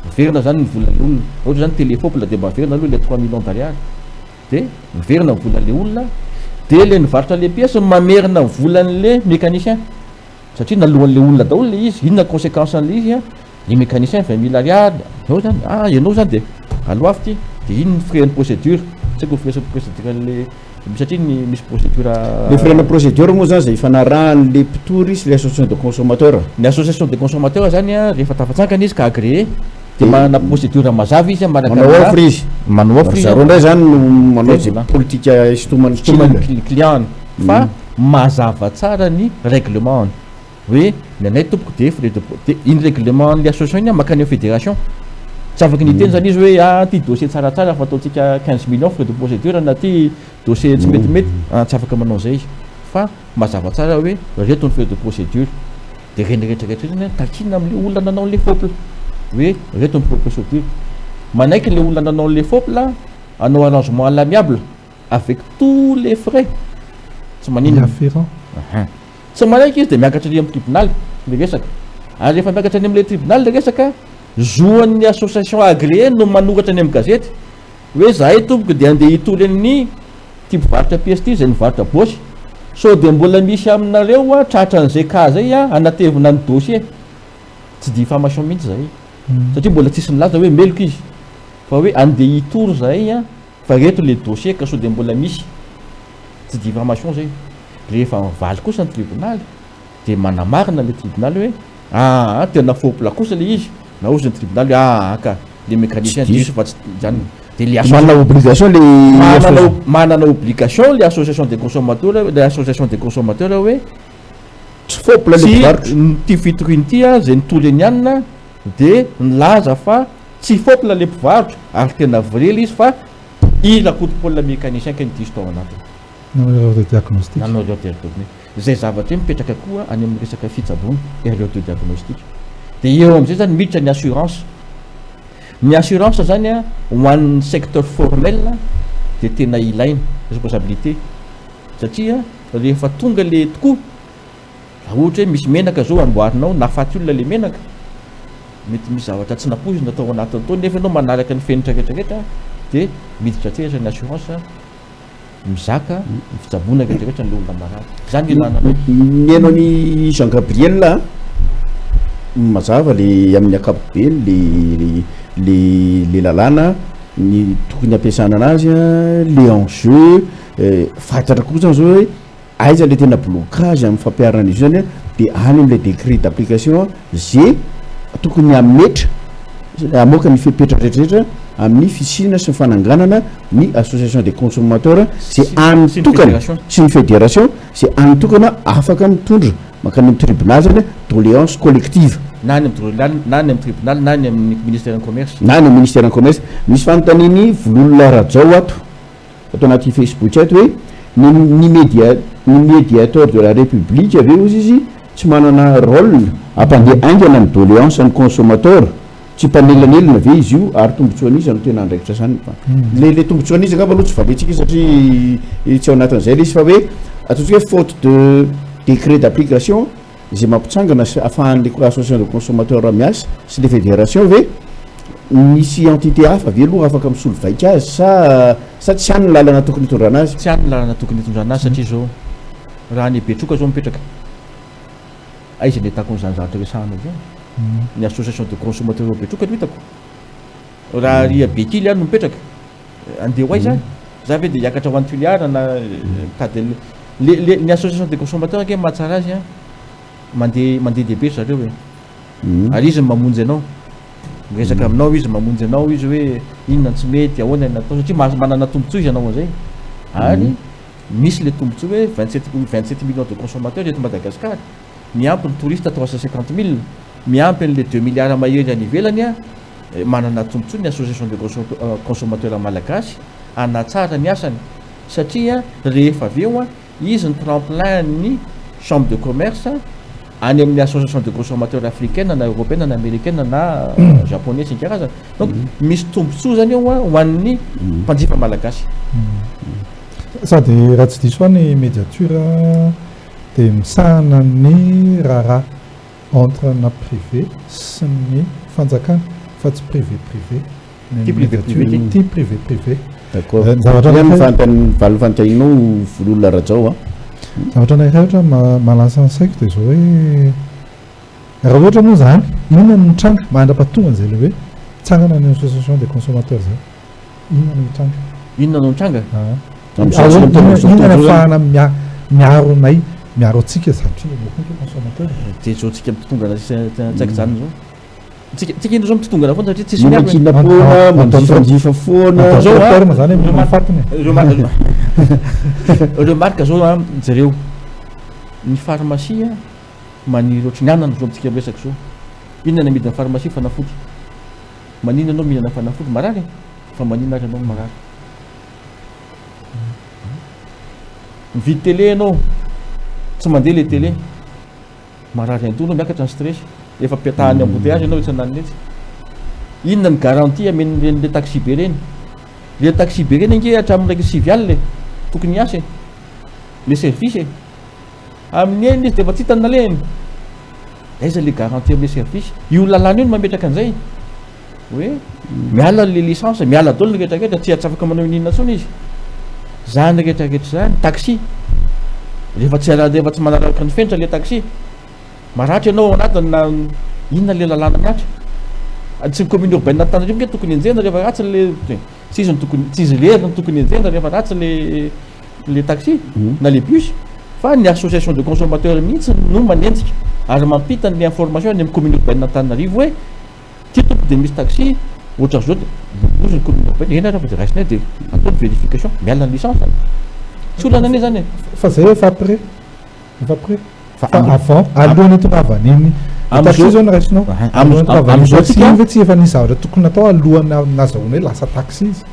miverina zany ny volan'le olona ohatra zany téléphone de mba miverina aloha le 3 millions d'ariary de miverina volan'le olona de le nivarotra le pièce mamerina volan'le mécanicien satria nalohan'le olona daholo le izy inona conséquence an'le izy a le mécanicien 20 000 ariary ao zany ianao zany de aloafy ty de iny frais ny procédure tsy haiko frais procédure le satria misy procédure le frais na procédure moa zany zay fanarahan'le mpitory sy le association de consommateur ny association de consommateur zany a rehefa tafatsangana izy ka agréé de manana procédure mazava izy manao offre izy manao offre izy zareo ndray zany manao zay politique isotomany client fa mazava tsara ny règlement hoe ny anay tompoko de frais de iny règlement le association iny makany fédération tsy afaka ny teny zany izy hoe ty dossier tsaratsara fa ataontsika 15 millions frais de procédure na ty dossier tsy metimety tsy afaka manao zay izy fa mazava tsara hoe reto ny frais de procédure de reny rehetrarehetra zany takina am'le olona nanao le fauble hoe reto ny frais de procédure manaiky le olona nanao le fauble anao arrangement à l'amiable avec tous les frais tsy manino afférent tsy manaiky izy de miakatra any amin'ny tribunal le resaka ary rehefa miakatra any am'le tribunal le resaka zoan'ny association agréé no manoratra any amin'ny gazety hoe zahay tompoko de andeha hitoly amin'ny ty mpivarotra pièce ty zay nivarotra bosy so de mbola misy aminareo a tratra an'izay ka zay a anatevina ny dossier tsy diffamation mihitsy zay satria mbola tsisy nilaza hoe meloko izy fa hoe andeha hitory zahay a fa reto le dossier ka so de mbola misy tsy diffamation zay rehefa mivaly kosa ny tribunal de manamarina le tribunal hoe tena fauble kosa le izy na ozy ny tribunal hoe ka le mécanicien diso fa tsy zany de le manana obligation le manana obligation le association des consommateurs le association des consommateurs hoe tsy fauble le mpivarotra ty fitoriny ty a zay nitoly ny anina de nilaza fa tsy fauble le mpivarotra ary tena vrely izy fa irakotopola mécanicien ka nidiso tao anatiny nanao de diagnostic nanao reo diagnostic zay zavatra mipetraka koa any amin'ny resaka fitsabony ereo de diagnostic de eo am'izay zany miditra ny assurance zany a ho an'ny secteur formel de tena ilaina responsabilité satria rehefa tonga le tokoa raha ohatra hoe misy menaka zao amboarinao nafaty olona le menaka mety misy zavatra tsy napoizina atao anatiny tao nefa anao manaraka ny fenitra rehetrarehetra de miditra tsehatra ny assurance mizaka fitsabona rehetrarehetra ny olona marary zany nananao miaino any Jean Gabriel mazava le amin'ny ankapobeny le lalàna ny tokony ampiasana anazy le enjeu fantatra koa zany zao hoe aiza le tena blocage amin'ny fampiarana izy zany de any am'le décret d'application zay tokony ametra amoaka ny fipetra rehetrarehetra amin'ny fisina sy ny fananganana ny association des consommateurs c'est anitokana sy ny fédération c'est anitokana afaka mitondra makany amin'ny tribunal zany doléance collective na any amin'ny tribunal na any amin'ny ministère du commerce na any amin'ny ministère du commerce misy fanotaniny vololona rajao ato atao anaty Facebook ato hoe ny médiateur de la république ave ozy izy tsy manana rôle ampandeha aingana ny doléance ny consommateur tsy mpanelanelina ve izy io ary tombotsoan'izy no tena andraikitra zany le tombotsoan'izy angamba aloha tsy valetsika satria tsy ao anatin'izay le izy fa hoe ataontsika hoe faute de décret d'application zay mampitsangana afahan'le association de consommateur miasa sy le fédération ve misy entité hafa ve aloha afaka misolo vaika azy sa tsy hany lalana tokony hitondrana azy tsy hany lalana tokony hitondrana azy satria zao raha ny betroka zao mipetraka aiza ny atako n'izany zavatra resahana zao ny association de consommateur betroka no hitako raha ria bekily any no mipetraka andeha ho ay zany za ve de hiakatra ho an'ny filiara na kady ny association de consommateur ake mahatsara azy mandeha dehibe zareo hoe ary izy mamonjy anao resaka aminao izy mamonjy anao izy hoe inona tsy mety ahoana natao satria manana tombotsoa izy anao an'izay ary misy le tombotsoa hoe 27 millions de consommateurs eto Madagascar miampy ny touriste 350 000 miampy an'le 2 milliards mahery any ivelany a manana tombotsoa ny association de consommateur malagasy anatsara ny asany satria rehefa aveo a izy ny tremplin ny chambre de commerce any amin'ny association de consommateur africaine na européenne na américaine na japonais sy ny karazana donc misy tombotsoa zany eo a ho an'ny mpanjifa malagasy sady raha tsy diso any médiature de misahana ny raharaha entre na privé sy ny fanjakana fa tsy privé ty privé d'accord zavatra valifantaininao vololona rajao zavatra anairay ohatra malasa ansaiko dia zao hoe raha ohatra moa zany inona no mitranga mandra-pahatonga zay le hoe tsangana ny association des consommateurs zay inona no mitranga inona no mitranga inona afahana miaronay miaro atsika satria consommateur dia zao tsika mpitonga tsaika zany zao tsika indro zao mitotongana foana satria tsisy miakina foana manjifanjifa foana zao zany mafatiny ireo marika zao a zareo ny pharmacie maniry ohatry ny anana zao amitsika miresaka zao inona midina pharmacie fanafody manina anao mihinana fanafody marary fa manina ary anao marary mividy télé anao tsy mandeha le télé marary antonao miakatra ny stress efa piatahany embouteillage anao itsanany etsy inona ny garantie amen'le taxi be reny le taxi be reny ange hatramin'raiky 6 alina tokony hiasa le service amin'ny eny izy de efa tsy hitany naleny aiza le garantie am'le service io lalàna io no mametraka an'izay hoe miala le licence miala dolo ny rehetrarehetra tsy atsy afaka manao ininona tsony izy zany rehetrarehetra zany taxi rehefa tsy manaraka ny fenitra le taxi maratry ianao anatiny na inona le lalàna miatra tsy ny commune urbaine Antananarivo nge tokony enjena rehefa ratsy le tsy izy lerina tokony enjena rehefa ratsy le taxi na le bus fa ny association de consommateur mihitsy no manenjika ary mampita ny information any amin'ny commune urbaine Antananarivo hoe ty tompo de misy taxi ohatra zao de ozy ny commune urbaine ena raha de raisinay de ataony vérification miala ny licence tsy olana ane zany fa zay efa après avant alohan'ny tonga avaniny taxi zao ny raisinao ve tsy efa nisy zavatra tokony atao alohana nazahoana hoe lasa taxi izy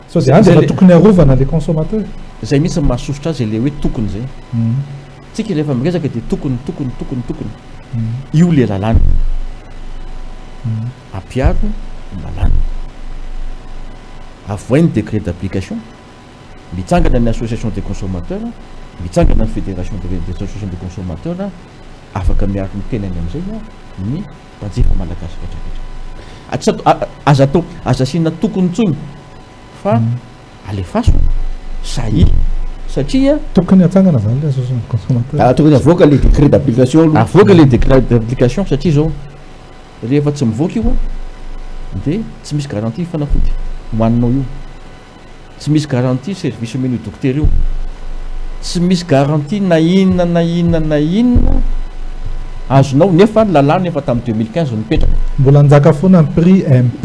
so de any efa tokony arovana le consommateur zay mihitsy mahasosotra azy le hoe tokony zay tsika rehefa miresaka de tokony io le lalàna ampiaro lalàna avoiny décret d'application mitsangana ny association des consommateurs mitsangana ny fédération des associations des consommateurs afaka miaro ny tenany am'izay ny mpanjifa malagasy rehetrarehetra aza sina tokony tsony fa alefaso sahy satria tokony atsangana zany le association des consommateurs tokony avoaka le décret d'application avoaka le décret d'application satria zao rehefa tsy mivoaka io de tsy misy garantie fanafody hoaninao io tsy misy garantie service menu docteur io tsy misy garantie na inona azonao nefa lalàna efa tamin'ny 2015 nipetraka mbola njaka foana ny prix MP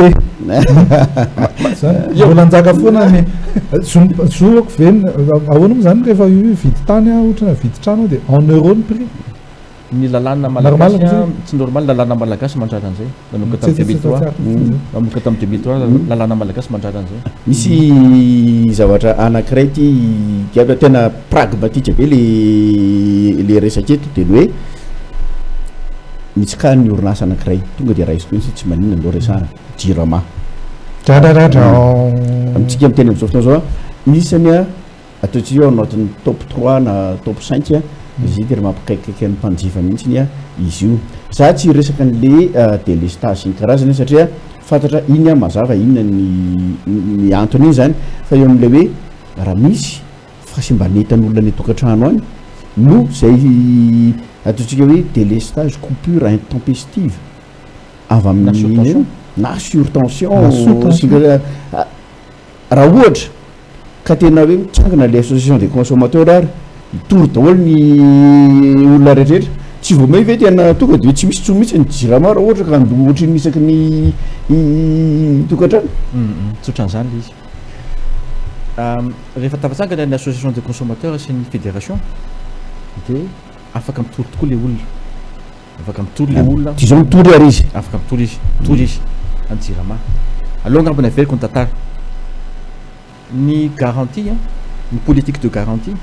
mbola njaka foana ny zoako veny ahoana moa zany rehefa vidy tany ohatrana vidy trano de en euro ny prix ny lalàna malagasy tsy normal lalàna malagasy mandrara an'izay nanomboka tamin'ny 2003 lalàna malagasy mandrara an'izay misy zavatra anankiray ty kiatra tena pragmatique be le resaka eto de hoe mitsika ny orinasa anankiray tonga de raisiko iny tsy manina andao resana jirama amitsika miteny am'izao fotoana zao isany a ataontsika eo anatin'ny top 3 na top 5 izy de mampikaikikaiky amin'ny mpanjifa mihitsiny a izy io za tsy resaka an'le délestage ny karazany satria fantatra iny a mazava inona ny antony iny zany fa eo am'le hoe raha misy fahasimbanetan'olona ny tokantrano any no zay ataontsika hoe délestage coupure intempestive avy amin'ny na surtension raha ohatra ka tena hoe mitsangana le association des consommateurs ary itory daholo ny olona rehetrarehetra tsy vao may ve tena tonga de hoe tsy misy tso mihitsy ny jirama raha ohatra ka ando ohatra ny isaky ny tokantrano tsotran'izany le izy rehefa tafatsangana ny association des consommateurs sy ny fédération de afaka mitory tokoa le olona afaka mitory le olona ty zao mitory ary izy afaka mitory izy anjirama aloha angambony averiko ny tantara ny garantie ny politique de garantie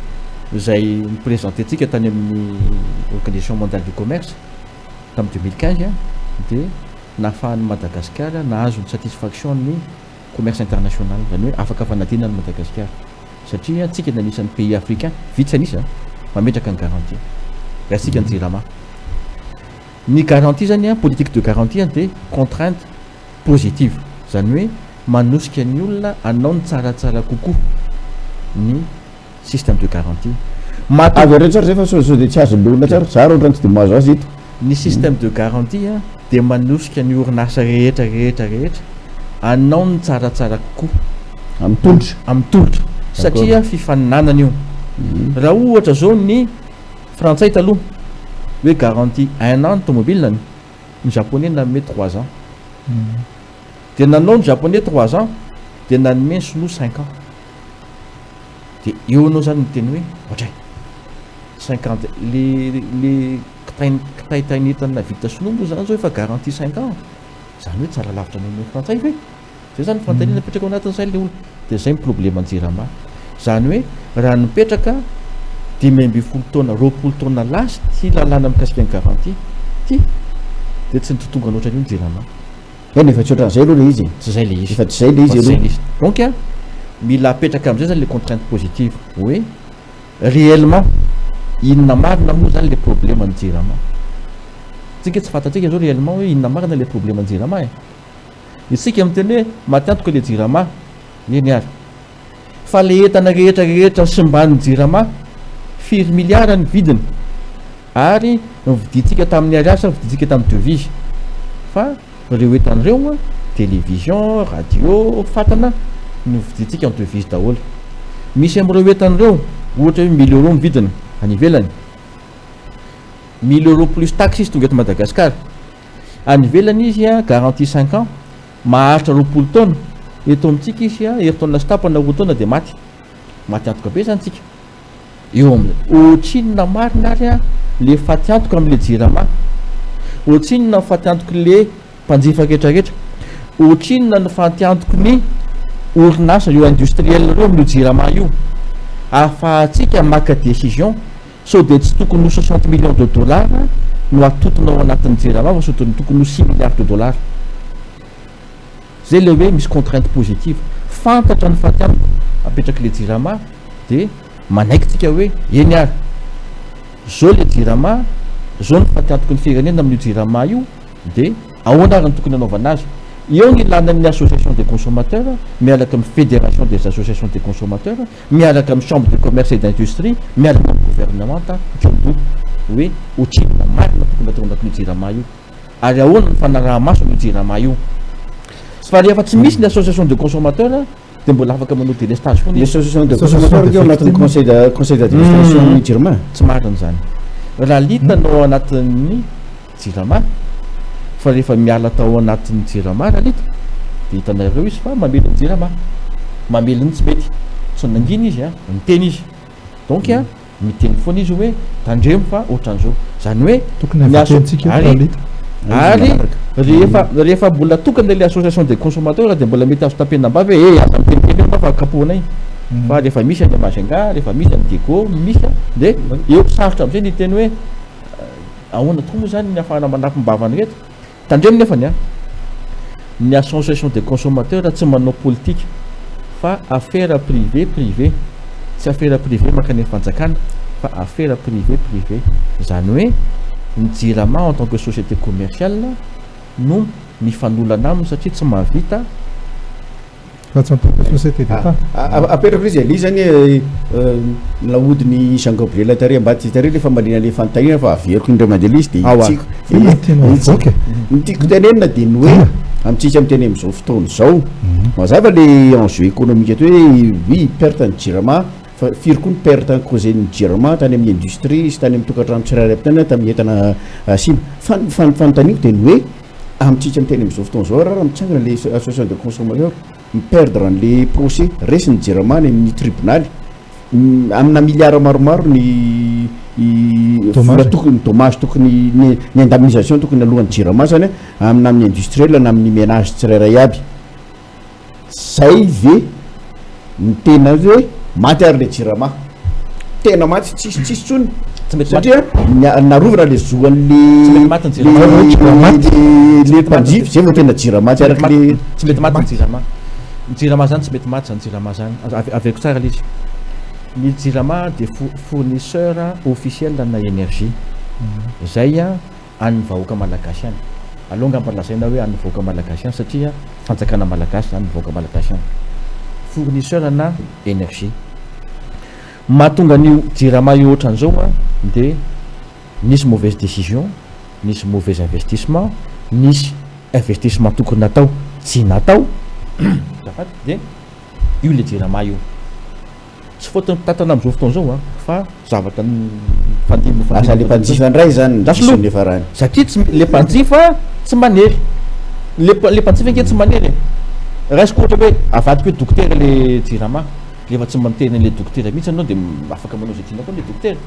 zay miprésente antsika tany amin'ny organisation mondiale du commerce tamin'ny 2015 de nahafahan'ny Madagascar nahazo ny satisfaction ny commerce international zany hoe afaka fanadinany Madagascar satria antsika na anisan'ny pays africain vitsy anisa mametraka ny garantie ratsika ny jirama ny garantie zany a politique de garantie de contrainte positive zany hoe manosika ny olona anao ny tsaratsara kokoa ny système de garantie avy reo tsara zay fa sao de tsy azo lona tsara zaro ohatrany tsy de mahazo azy eto ny système de garantie a de manosika ny orinasa rehetra anao ny tsaratsara kokoa amin'ny tolotra amin'ny tolotra satria fifaninanana io raha ohatra zao ny frantsay taloha hoe garantie 1 an ny tomobile ny japonais nanome 3 ans de nanao ny japonais 3 ans de nanome ny sinoa 5 ans de eo anao zany nyteny hoe ohatray 50 le kitaitainetana vita sinoa moa zany zao efa garantie 5 ans zany hoe tsara lavitra nome frantsay ve zay zany fantanina mipetraka ao anatin'izay le olo de zay ny problème anjirama zany hoe raha nipetraka 10-12 taona 20 taona lasy ty lalàna mikasika ny garantie ty de tsy nitotonga loatra io ny jirama eny efa tsy ohatran'izay aloha le izy tsy zay le izy efa tsy zay le izy aloha donc a mila apetraka am'izay zany le contrainte positive hoe réellement inona marina moa zany le problème ny jirama tsika tsy fantatsika zao réellement hoe inona marina le problème ny jirama e isika miteny hoe matiantoka le jirama eny ary fa le entana rehetra symbany jirama 4 milliards ny vidiny ary viditsika tamin'ny ariasa viditsika tamin'ny devise fa reo entan'ireo télévision radio fatana no viditsika amin'ny devise daholo misy am'ireo entan'ireo ohatra hoe 1000 € mividina any ivelany 1000 € plus taxe izy tonga eto Madagasikara any ivelany izy a garantie 5 ans maharitra 20 taona eto amintsika izy a herintaona sy tapana 10 taona de maty antoka be zany tsika eo amin'izay otsinona marina ary a le fatiantoka amin'le jirama otsinona fatiantoko le mpanjifa rehetrarehetra otsinona ny fatiantoko ny orinasa io industriel reo amin'io jirama io ahafahantsika maka décision sao de tsy tokony ho 60 millions de dollars no atotonao anatin'ny jirama fa sao de tokony ho 6 milliards de dollars zay le hoe misy contrainte positive fantatra ny fatianoko apetraky le jirama de manaiky tsika hoe eny ary zao le jirama zao ny fatiantoko ny firenena amin'io jirama io de ahoana ary ny tokony anaovana azy eo ny lanan'ny association des consommateurs miaraka amin'ny fédération des associations des consommateurs miaraka amin'ny chambre de commerce et d'industrie miaraka amin'ny gouvernement jodo hoe otsinona marina tokony atao anatin'io jirama io ary ahoana ny fanaraha-maso amin'io jirama io fa rehefa tsy misy ny association de consommateurs de mbola afaka manao délestage foana l'association de consommateurs io anatin'ny conseil d'administration jirama tsy marina zany raha litanao anatin'ny jirama fa rehefa miala tao anatin'ny jirama raha lita de hitanareo izy fa mamely ny jirama mamely ny tsy mety so nangina izy a miteny izy donc a miteny foana izy hoe tandremo fa ohatran'izao zany hoe tokony atentsika ary rehefa mbola tokany le association des consommateurs de mbola mety azo tapenambavy hoe aza miteniteny eo fa kapohanay fa rehefa misy any Majunga rehefa misy any Diego misy de eo sarotra am'izay ny teny hoe ahoana tokoa moa zany ny afahana manafimbavany reto tandremo nefa ny association des consommateurs tsy manao politique fa affaire privé tsy affaire privé makany fanjakana fa affaire privé zany hoe ny jirama en tant que société commerciale no mifanolana aminy satria tsy mahavita fa tsy en tant que société d'état apetrako izy ali zany lahodiny Jean Gabriel tare mba ty tare lefa malina le fantanina fa averiko indray mandeha izy de nitiko tenenina de ny hoe amitsika miteny am'izao fotoana zao mazava le enjeu économique ato hoe oui perte ny jirama fa firy koa ny perte causé-ny jirama tany amin'ny industrie sy tany amin'ny tokantrano tsirairay tany tamin'ny entana sina fanotaniko de ny hoe amitsika miteny am'izao fotoana zao raha mitsangana le association de consommateurs miperdre le procès resiny jirama ny amin'ny tribunal amina milliard maromaro ny vola tokony dommage tokony ny indemnisation tokony alohan'ny jirama zany amina amin'ny industriel na amin'ny ménage tsirairay aby zay ve ny tena hoe maty ary le jirama tena maty tsisy tsony satria narovana le zoan'le mpanjify zay vao tena jirama tsy araky le tsy mety maty ny jirama zany tsy mety maty zany jirama zany aveko tsara lizy ny jirama de fournisseur officiel na énergie zay a any vahoaka malagasy any alonga ampalazaina hoe any vahoaka malagasy any satria fanjakana malagasy zany vahoaka malagasy any fournisseur na énergie mahatonga ny jirama io ohatran'izao a de nisy mauvaise décision, nisy mauvais investissement, nisy investissement tokony natao tsy natao zafady de io le jirama io tsy fotony tatana am'izao fotoan'izao a fa zavatra asa le mpanjifa ndray zany le farany satria le mpanjifa tsy manery le mpanjifa nke tsy manery raisiko ohatra hoe avadiko hoe dokotera le jirama lefa tsy mantena le dokotera mihitsy anao de afaka manao zay tiana koa le dokotera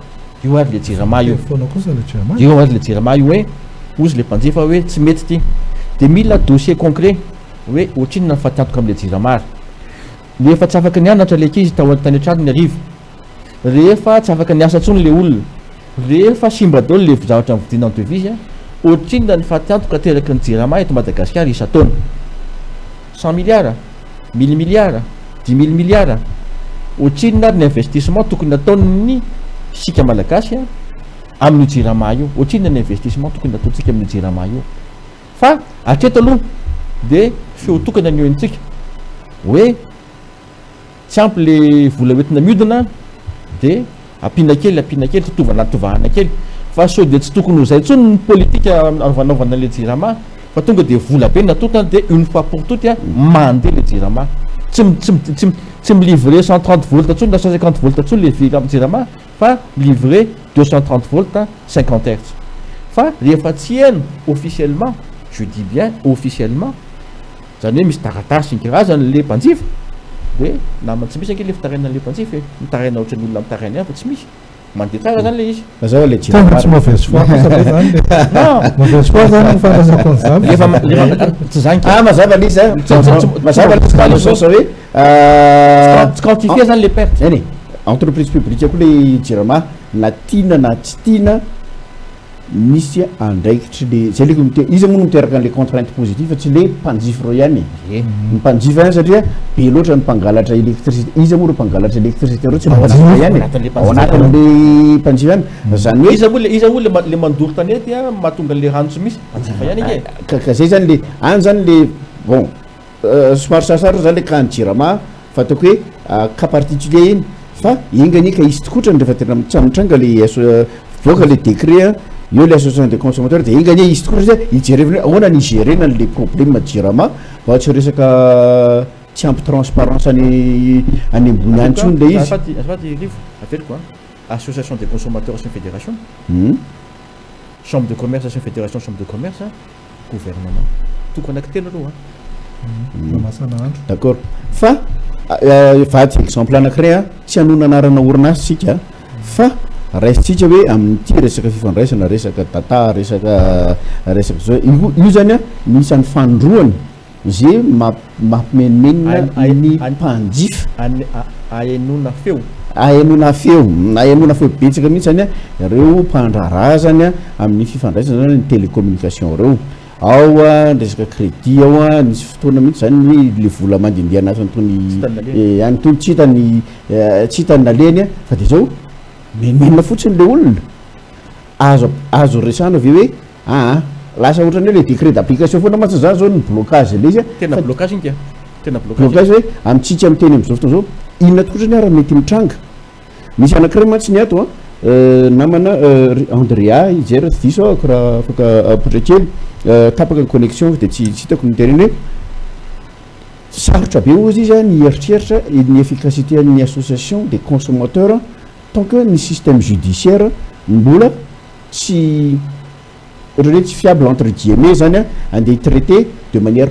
io ary le jirama io foana kosa le jirama io ary le jirama io hoe ozy le mpanjifa hoe tsy mety ty de mila dossier concret hoe ohatrinona ny fatiantoka am'le jiramary rehefa tsy afaka nianatra le ankizy tao tany an-trano ny arivo rehefa tsy afaka niasa ntsony le olona rehefa simba daholo le zavatra mividina en devise ohatrinona ny fatiantoka teraka ny jirama eto Madagasikara isa-taona 100 milliards 1000 milliards 10 000 milliards ohatrinona ary ny investissement tokony nataony sika malagasy amin'io jirama io ohatrinona ny investissement tokony nataontsika amin'io jirama io fa atreto aloha de feo tokana an'io antsika hoe tsy ampy le vola hoentina miodina de ampina kely tovahana kely fa so de tsy tokony ho zay ntsony ny politika anaovana le jirama fa tonga de vola be natotana de une fois pour toutes mandeha le jirama tsy milivrer 130 volt ntsony na 150 volt ntsony le jirama fa livrer 230 volt 50 hertz fa rehefa tsy haino officiellement je dis bien officiellement zany hoe misy taratasy ny karazany le mpanjifa de namany tsy misy anke le fitaraina le mpanjifa mitaraina ohatran'ny olona mitaraina ihany fa tsy misy mandeha tsara zany le izy mazava le tsy mauvaise foi zany mauvaise foi zany mifandraisako an'izany tsy zany mazava l'izy mazava l'izy hoe tsy quantifier zany le perte zany entreprise publique koa le jirama na tiana na tsy tiana misy andraikitry le zay le comité izy moa no miteraka an'le contrainte positive tsy le mpanjifa ro ihany ny mpanjifa ihany satria be loatra ny mpangalatra électricité izy moa ro mpangalatra électricité ro tsy mpanjifa ihany ao anatin'le mpanjifa ihany zany hoe izy moa le mandory tanety a mahatonga le rano tsy misy mpanjifa ihany ike ka zay zany le any zany le bon somary sarosaro zany le ka ny jirama fa ataoko hoe cas particulier iny fa ingany ka izy tokotrany rehefa tena mitranga le voaka le décret io le association des consommateurs de ingany izy tokotra zay ijerevina ahoana ny gérena le problème jirama mba tsy resaka tsy ampy transparence any ambony any ntsony le izy azafady rivo averiko association des consommateurs sy ny fédération chambre de commerce sy ny fédération chambre de commerce gouvernement tokony anaky telo aloha masana andro d'accord fa vady exemple anakiray tsy hanona anarana orinasa sika fa raisitsika hoe amin'ity resaka fifandraisana resaka data resaka zao io zany nisan'ny fandroany zay mampimenmenina ny mpanjifa ahenona feo ahenona feo betsaka mihitsy zany reo mpandrarazany amin'ny fifandraisana zany ny télécommunication reo ao resaka crédit ao nisy fotoana mihitsy zany hoe le vola mandehandeha anatiny anytony tsy hitany naleny fa de zao menmenina fotsiny le olona azo resana ave hoe lasa ohatrany hoe le décret d'application foana matsy zany zao ny blocage le izy tena blocage iny tena blocage hoe amitsitsy amy teny am'izao fotoana zao inona tokotrany ara mety mitranga misy anakiray mantsy ny ato namana Andrea ijery diso ako raha afaka potra kely tapaka ny connexion de tsy hitako mitereny hoe sarotra be ozy izy ny eritreritra ny efficacité an'ny association des consommateurs tant que ny système judiciaire mbola tsy ohatra hoe tsy fiable entre guillemets zany andeha traité de manière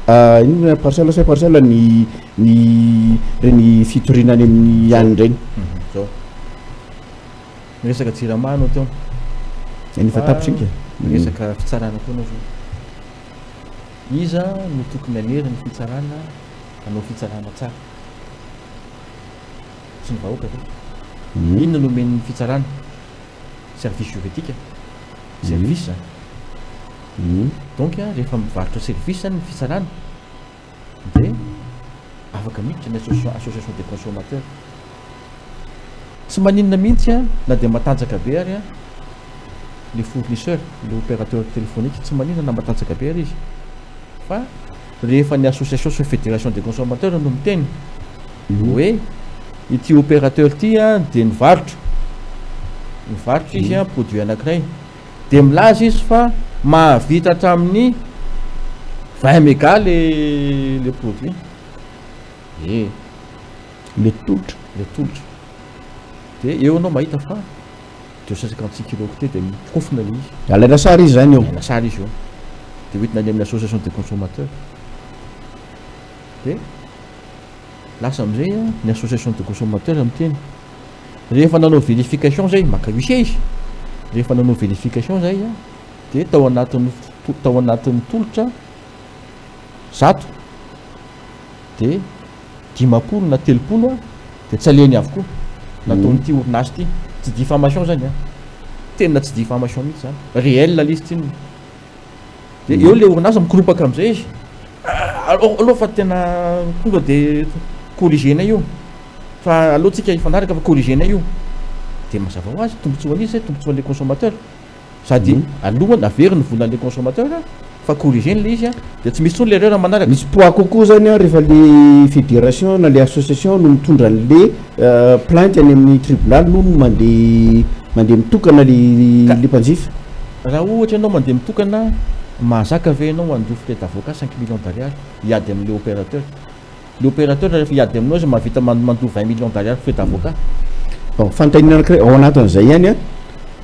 inona parcelle say parcelle ny reny fitorinany amin'ny any regny zao resaka jirama anao teo efa tapotsika resaka fitsarana koa anao iza no tokony anery ny fitsarana anao fitsarana tsara sy ny vahoaka te inona no men'ny fitsarana service juridique service donc rehefa mivarotra service ny fitsarana de afaka miditra ny association des consommateurs tsy maninona mihitsy na de matanjaka be ary le fournisseur le opérateur téléphonique tsy maninona na matanjaka be ary izy fa rehefa ny association sy fédération des consommateurs no miteny hoe ity opérateur ty a de nivarotra izy a produit anankiray de milaza izy fa mahavita hatramin'ny 20 méga le produit le tolotra de eo anao mahita fa 256 kilo octet de mikofina le izy alaina sary izy zany eo alaina sary izy eo de hoentina any amin'ny association des consommateurs de lasa amizay ny association des consommateurs amiteny rehefa nanao vérification zay maka huissier izy rehefa nanao vérification zay de tao anatin'ny tolotra 100 de 10 na 30 de tsy aleny avokoa nataonyity orinasy ty tsy diffamation zany tena tsy diffamation mihitsy zany réel la izy ty de eo le orinasy mikorompaka amizay izy aloha fa tena tonga de corrigena io fa aloha tsika ifanaraka fa corrigena io de mazava ho azy tombotsoa an'izy tombotsoa an'le consommateur sady alohany avery ny volan'le consommateur fa corrigeny le izy de tsy misy tsony le erreur manaraka misy poids kokoa zany rehefa le fédération na le association no mitondra an'le plainte any amin'ny tribunal no mandeha mitokana le mpanjifa raha ohatra ianao mandeha mitokana mahazaka ave ianao andoa frais d'avocat 5 millions d'ariary iady amin'le opérateur le opérateur rehefa iady aminao izy mahavita mandoa 20 millions d'ariary frais d'avocat bon fantanina anankiray ao anatin'izay ihany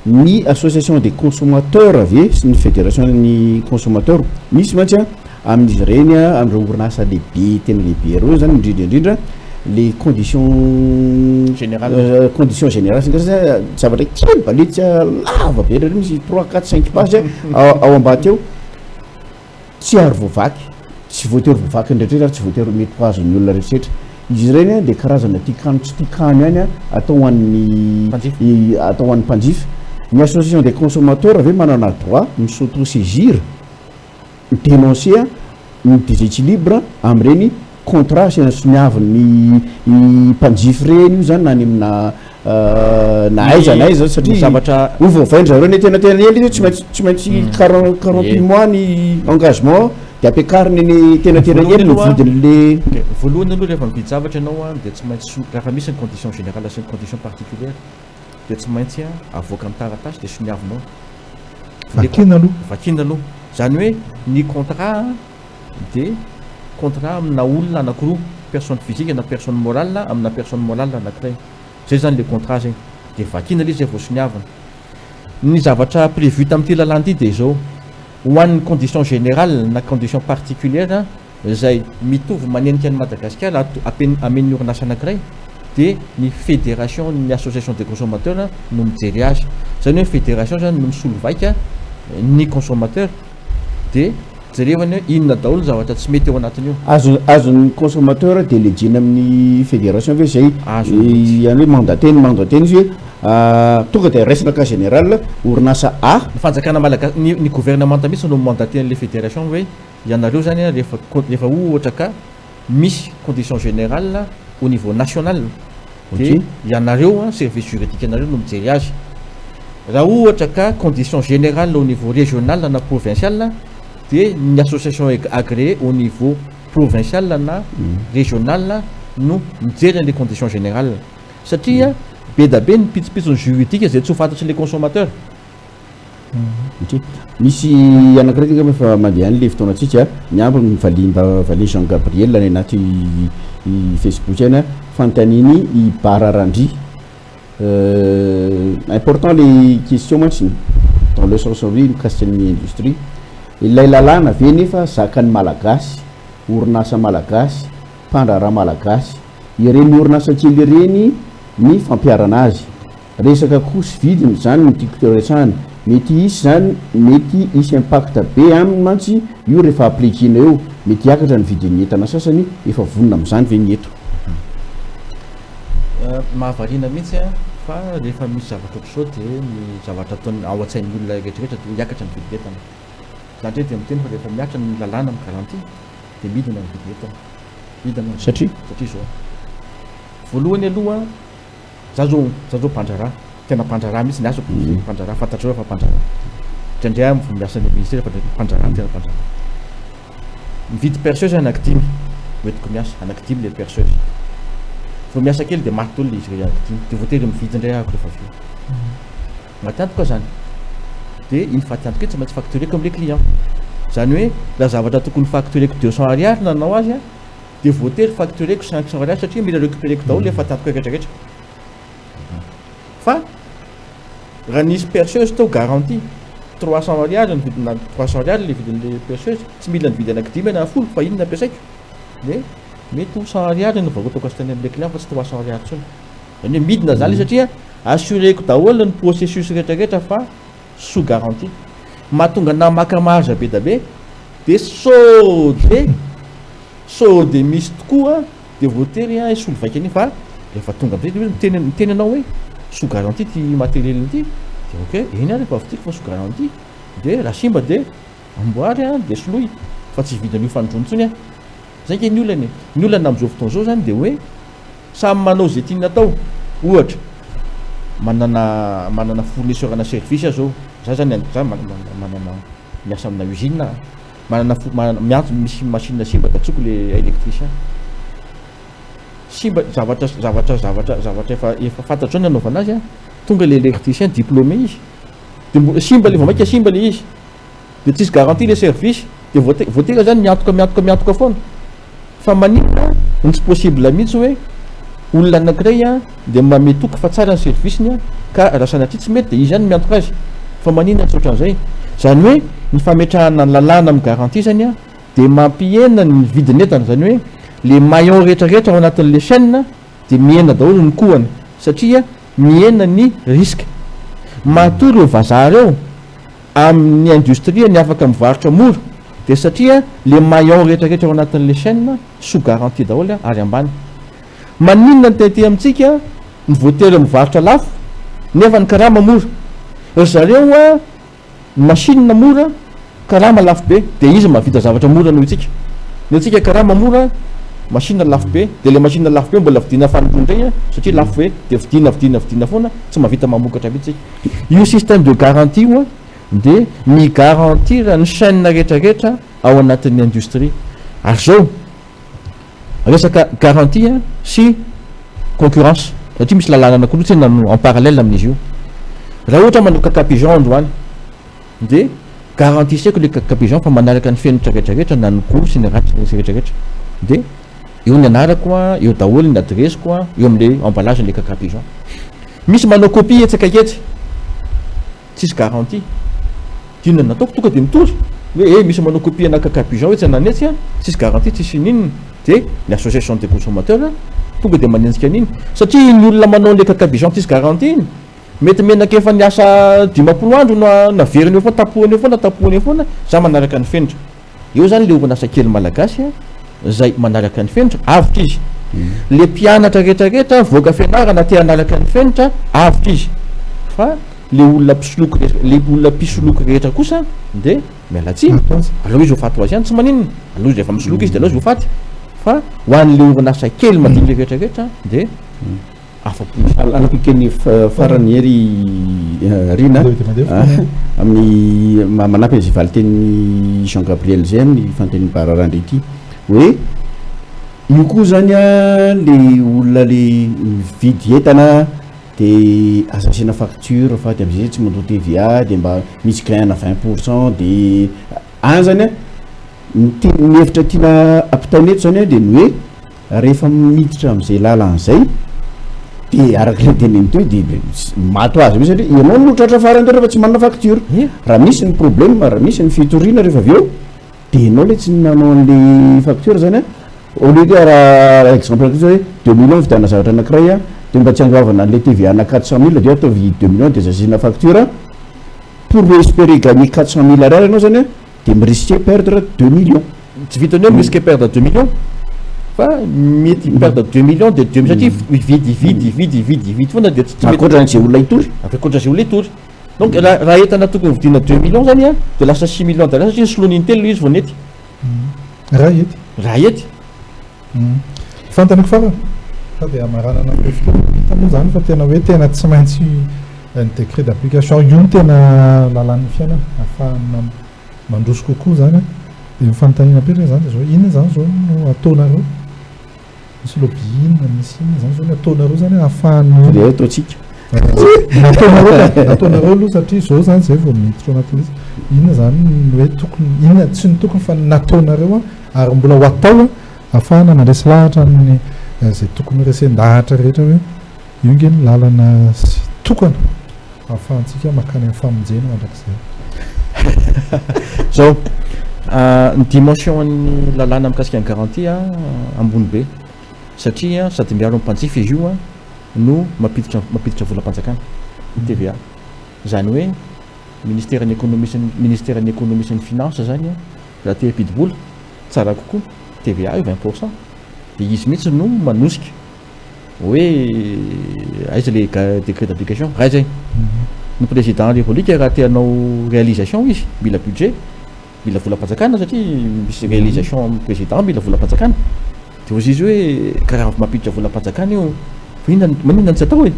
ny association des consommateurs ave sy ny fédération ny consommateur misy mantsy amin'izy ireny amin'ireo orinasa lehibe tena lehibe reo zany indrindra les conditions générales zavatra kely baletsy lava be reny misy 3 4 5 page ao ambany teo tsy ary voavaky tsy voatery voavaky ndraitrehitra tsy voatery mety ho azon'ny olona rehetrarehetra izy ireny de karazana tikano tsy tikano ihany atao hoan'ny mpanjifa ny association des consommateurs ave manana droit s'autosaisir dénoncer ny déséquilibre amin'ireny contrat sinasomiavin'ny mpanjify reny io zany nany amina na aiza satria zavatra ovaovaindra reo ny tenatena ely izy tsy maintsy 48 mois ny engagement de ampiakariny ny tenatena ely no vodin'le voalohany aloha rehefa mividy zavatra ianao de tsy maintsy raha misy ny condition générale sy ny condition particulière de tsy maintsy avoaka amin'ny taratasy de soniavinao vakina aloha zany hoe ny contrat de contrat amina olona anankiroa personne physique na personne morale amina personne morale anankiray zay zany le contrat zay de vakina le izy vao soniavina ny zavatra prévu tamin'ity lalàna ity de zao ho an'ny condition générale na condition particulière zay mitovy manenika any Madagasikara amen'ny orinasa anankiray de ny fédération ny association des consommateurs no mijery azy zany hoe fédération zany no misolo vaika ny consommateur de jerevany hoe inona daholo zavatra tsy mety eo anatiny io azon'ny consommateur de lejina amin'ny fédération ve zay ihany hoe mandateny izy hoe tonga de resaka général orinasa ny fanjakana malagasy ny gouvernement mihitsy no mandaté an'le fédération hoe ianareo zany rehefa ohatra ka misy condition générale au niveau national de ianareo service juridique ianareo no mijery azy raha ohatra ka condition générale au niveau régional na provincial de ny association agréée au niveau provincial na régional no mijery les conditions générales satria be da be ny pitsopitsony juridique zay tsy ho fantatry le consommateur misy anankiray tika efa mandeha an'le fotoanatsika miamby mivalia Jean Gabriel any anaty Facebook any fantaniny i bararandry important les questions mantsy dans le sens hoe mikasika ny industrie ilay lalàna ave nefa zakany malagasy orinasa malagasy mpandraraha malagasy ireny orinasa kely ireny ny fampiarana azy resaka kosy vidiny zany ny tiako resahany mety isy zany mety isy impact be aminy mantsy io rehefa appliquena eo mety hiakatra ny vidin'ny entana sasany efa vonona am'izany ve ny eto mahavarina mihitsy fa rehefa misy zavatra ohatr'izao de ny zavatra ataony ao an-tsain'ny olona rehetrarehetra de hiakatra ny vidin'entana zany hoe de miteny fa rehefa miatra ny lalàna amin'ny garantie de midina ny vidin'entana satria zao voalohany aloha za zao mpandraraha tena mpandraraha mihitsy ny asako mpandraraha fantatrareo fa mpandraraha indraindray miasa ny ministère fa mpandraraha tena mpandraraha mividy perceuse anaky 10 hoentiko miasa anaky 10 le perceuse vao miasa kely dia maty tolo izy dia voatery mividy indray ahako rehefa avy eo maty antoka zany dia iny faty antoka tsy maintsy factureko amin'ilay client zany hoe raha zavatra tokony factureko 200 ariary nanao azy a dia voatery factureko 500 ariary satria mila récupéreko daholo le faty antoka rehetrarehetra fa raha nisy perceuse tao garantie 300 ariary ny vidina 300 ariary le vidin'le perceuse tsy mila nividy anaky 10 na 10 fa iny no ampiasaiko dia mety ho 100 ariary no vaovao ataoko asitany amin'ilay client fa tsy 300 ariary tsony zany hoe midina zany satria assureko daholo ny processus rehetrarehetra fa sous garantie mahatonga namaka marge be da be dia sode misy tokoa dia voatery a solo vaika an'iny fa rehefa tonga am'izay miteny anao hoe sous garantie ty matériel ity dia ok eny a rehefa avitiko fa sous garantie dia raha simba dia amboary a dia soloy fa tsy vidin'io fanodrony ntsony a zay ke ny olana amin'izao fotoana zao zany dia hoe samy manao zay tiany atao ohatra manana fournisseur ana service a zao za zany manana miasa amina usine miantso misy machine simba da tsoko le électricien simba zavatra efa fantatro ny anaovana azy a tonga le électricien diplômé izy de simba le vao maika simba le izy de tsisy garantie le service de voateka zany miantoka foana fa maninona ny tsy possible mihitsy hoe olona anankiray a de mametoka fa tsara ny serviceny a ka raha sanatria tsy mety de izy zany miantoka azy fa maninona tsy ohatran'izay zany hoe ny fametrahana ny lalàna amin'ny garantie zany a de mampiena ny vidin'entana zany hoe le maillon rehetrarehetra ao anatin'le chaîne de miena daholo ny kohany satria miena ny risque matory eo vazaha reo amin'ny industrie ny afaka mivarotra mora de satria le maillon rehetrarehetra ao anatin'le chaîne sous garantie daholo ary ambany maninona ny tety amintsika ny voatery mivarotra lafo nefa ny karama mora ry zareo a machine mora karama lafo be de izy mahavita zavatra mora noho itsika no itsika karama mora machine lafo be de le machine lafo be mbola vidina fanodrondray satria lafo be de vidina foana tsy mahavita mamokatra mihitsy io système de garantie io a de migarantira ny chaîne rehetrarehetra ao anatin'ny industrie ary zao resaka garantie sy concurrence satria misy lalàna anakolotsy nano en parallèle amin'izy io raha ohatra manao cacapigeon androany de garantiseko le cacapigeon fa manaraka ny fenitra rehetrarehetra na ny goro sy ny ratsy rehetrarehetra de eo ny anarako a eo daholo ny adreseko a eo am'le emballage le cacapigeon misy manao copie etsakaetsy tsisy garantie dina nataoko tonga de mitory hoe misy manao copie ana cacapigeon etsy ananetsy a tsisy garantie tsisy ninona de ny association des consommateurs tonga de manenjika an'iny satria ny olona manao le cacapigeon tsisy garantie iny mety menaka efa niasa 10 andro naveriny eo foana tapohany eo foana za manaraka ny fenitra eo zany le orinasa kely malagasy zay manaraka ny fenitra avitra izy le mpianatra rehetrarehetra voaka fianarana te anaraka ny fenitra avitra izy fa le olona pisoloky rehetra kosa de mialatsy aloha izy hofaty ho azy ihany tsy maninona aloha izy efa misoloky izy de aloha izy hofaty fa ho an'le orinasa kely madiny rehetrarehetra de anapikeny farany hery rina amin'ny manampy azy valy teny Jean Gabriel zay amin'ny fanteny bararandry ity hoe io koa zany a le olona le mividy entana de azasiana facture fa de am'zay tsy mandoa TVA de mba misy gain na 20% de zany a ny hevitra tiana ampitaneto zany a de ny hoe rehefa miditra am'izay lalan'izay de araka le teneny teo de mato azy misy satria ianao notratra farany teo rehefa tsy manana facture raha misy ny problème raha misy ny fitoriana rehefa avy eo de enao le tsy nanao an'le facture zany a au lieu que raha exemple akzy hoe 2 millions vidana zavatra anankiray a de mba tsy andoavana an'le TVA na 400 000 de ataovy 2 millions de zasina facture pour espérer gagner 400 000 ariary anao zany a de mirisquer perdre 2 millions tsy vitany hoe mirisquer perdre 2 millions fa mety perdre 2 millions de 2 satria vidy foana de akoatran'izay olona itory akoatran'izay olona itory donc raha entana tokony vidina 2 millions zany a de lasa 6 millions d'ariary satria soloniny telo izy vao nety raha ety fantanako fa de amaranana fotohita moa zany fa tena hoe tena tsy maintsy ny décret d'application io no tena lalan'ny fiainana ahafahana mandroso kokoa zany de mifanontaniana apetra zany de zao inona zany zao no ataonareo misy lobbyina misy zany zao ny ataonareo zany ahafahany le ataotsika nataonareo aloha satria zao zany zay vao miditra anatin'izy inona zany hoe tokony inona tsy ny tokony fa nataonareo ary mbola ho atao ahafahana mandresy lahatra amin'ny zay tokony resendahatra rehetra hoe io nge ny lalana sy tokana ahafahantsika makany amin'ny famonjena mandrak'izay zao ny dimension ny lalàna mikasika ny garantie ambony be satria sady miaro amin'ny mpanjifa izy io no mampiditra volam-panjakana ny TVA zany hoe ministèren'ny économie sy ny finance zany raha te hampidi-bola tsara kokoa TVA io 20% de izy mihitsy no manosika hoe aiza le décret d'application raha zay ny président de la république raha te hanao réalisation izy mila budget mila volam-panjakana satria misy réalisation amin'ny président mila volam-panjakana de ozy izy hoe karaha mampiditra volam-panjakana io maninona tsy atao hoe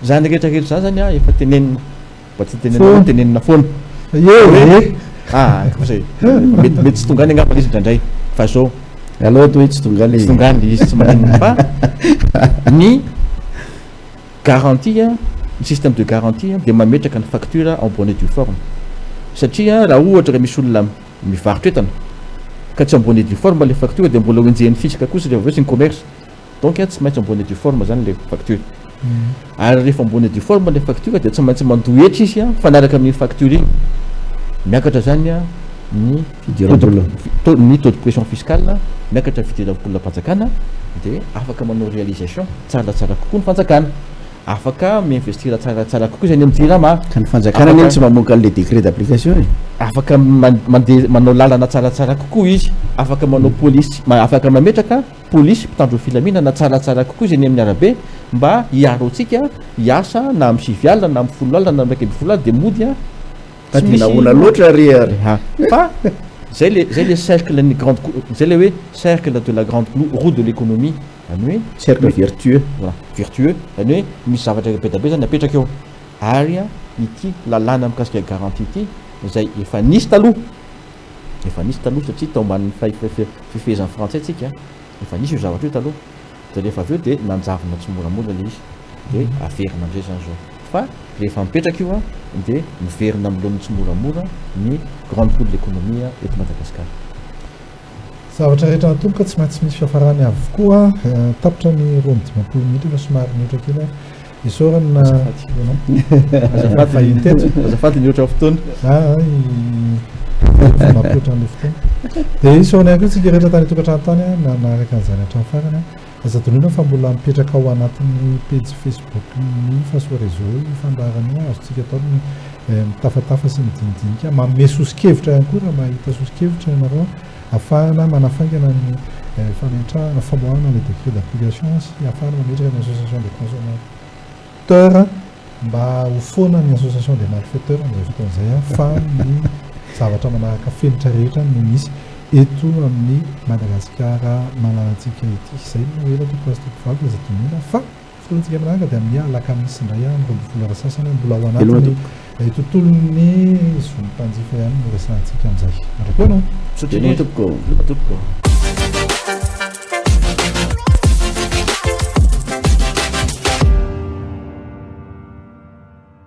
zany rehetrarehetra zany efa tenenina mba tsy tenenina foana zay mety tsy tonga any angamba izy indraindray fa zao aloha to hoe tsy tonga le tongany izy tsy maninona fa ny garantie ny système de garantie de mametraka ny facture en bonne et due forme satria raha ohatra raha misy olona mivarotra entana ka tsy en bonne et due forme le facture de mbola hoenjehany fisika kosa rehefa aveo sy ny commerce donc tsy maintsy en bonne et due forme zany le facture ary rehefa en bonne et due forme le facture de tsy maintsy mandohetra izy fanaraka amin'ny facture iny miakatra zany ny taux de pression fiscale miakatra fidiram-polam-panjakana de afaka manao réalisation tsaratsara kokoa ny fanjakana afaka miinvestira tsaratsara kokoa zany amin'ny tirama ka ny fanjakana ny tsy mamoaka le décret d'application afaka mandeha manao lalana tsaratsara kokoa izy afaka manao police afaka mametraka police mpitandro filaminana tsaratsara kokoa izy any amin'ny arabe mba hiaro antsika hiasa na amin'ny 7 alina na amin'ny 10 alina na amin'ny 12 alina de mody tsy misy naona loatra ry fa zay le cercle ny grande zay le hoe cercle de la grande roue de l'économie any hoe cercle vertueux voilà vertueux any hoe misy zavatra be be zany apetraka eo ary ity lalàna mikasika garantie ity zay efa nisy taloha satria tao ambanin'ny fifehezan'ny frantsay tsika efa nisy io zavatra io taloha de rehefa aveo de nanjavina tsy moramora le izy de averina am'zay zany zao fa rehefa mipetraka io de miverina am'lohany tsy moramora ny grande roue de l'économie eto Madagasikara zavatra rehetra natomboka tsy maintsy misy fiafarany avokoa tapitra ny roa am'dimampolo minitra fa somary miotra kely isorana azafady niotra fotoana mampihoatra an'le fotoana de isorana ihany koa tsika rehetra tany tokantrano tany nanaraka an'izany hatrany farany azadonina fa mbola mipetraka ao anatin'ny page Facebook ny faso réseau fandarany azotsika atao ny mitafatafa sy midinidinika manome sosikevitra ihany koa raha mahita sosikevitra ianareo ahafahana manafaingana ny fametrahana famoahana le décret d'application sy ahafahana mametraka ny association des consommateurs mba ho foana ny association des malfaiteurs am'zay fotoan'izay fa ny zavatra manaraka fenitra rehetra no misy eto amin'ny Madagasikara malalantsika ity zay no ela tokasitoko vaky zatonina fa fotoantsika manaraka de amin'ny alakamisy indray rombifolo arasasany mbola ao anatiny tontolon'ny zonympanjifa ihany no resantsika am'izay mandrakoanao tompoko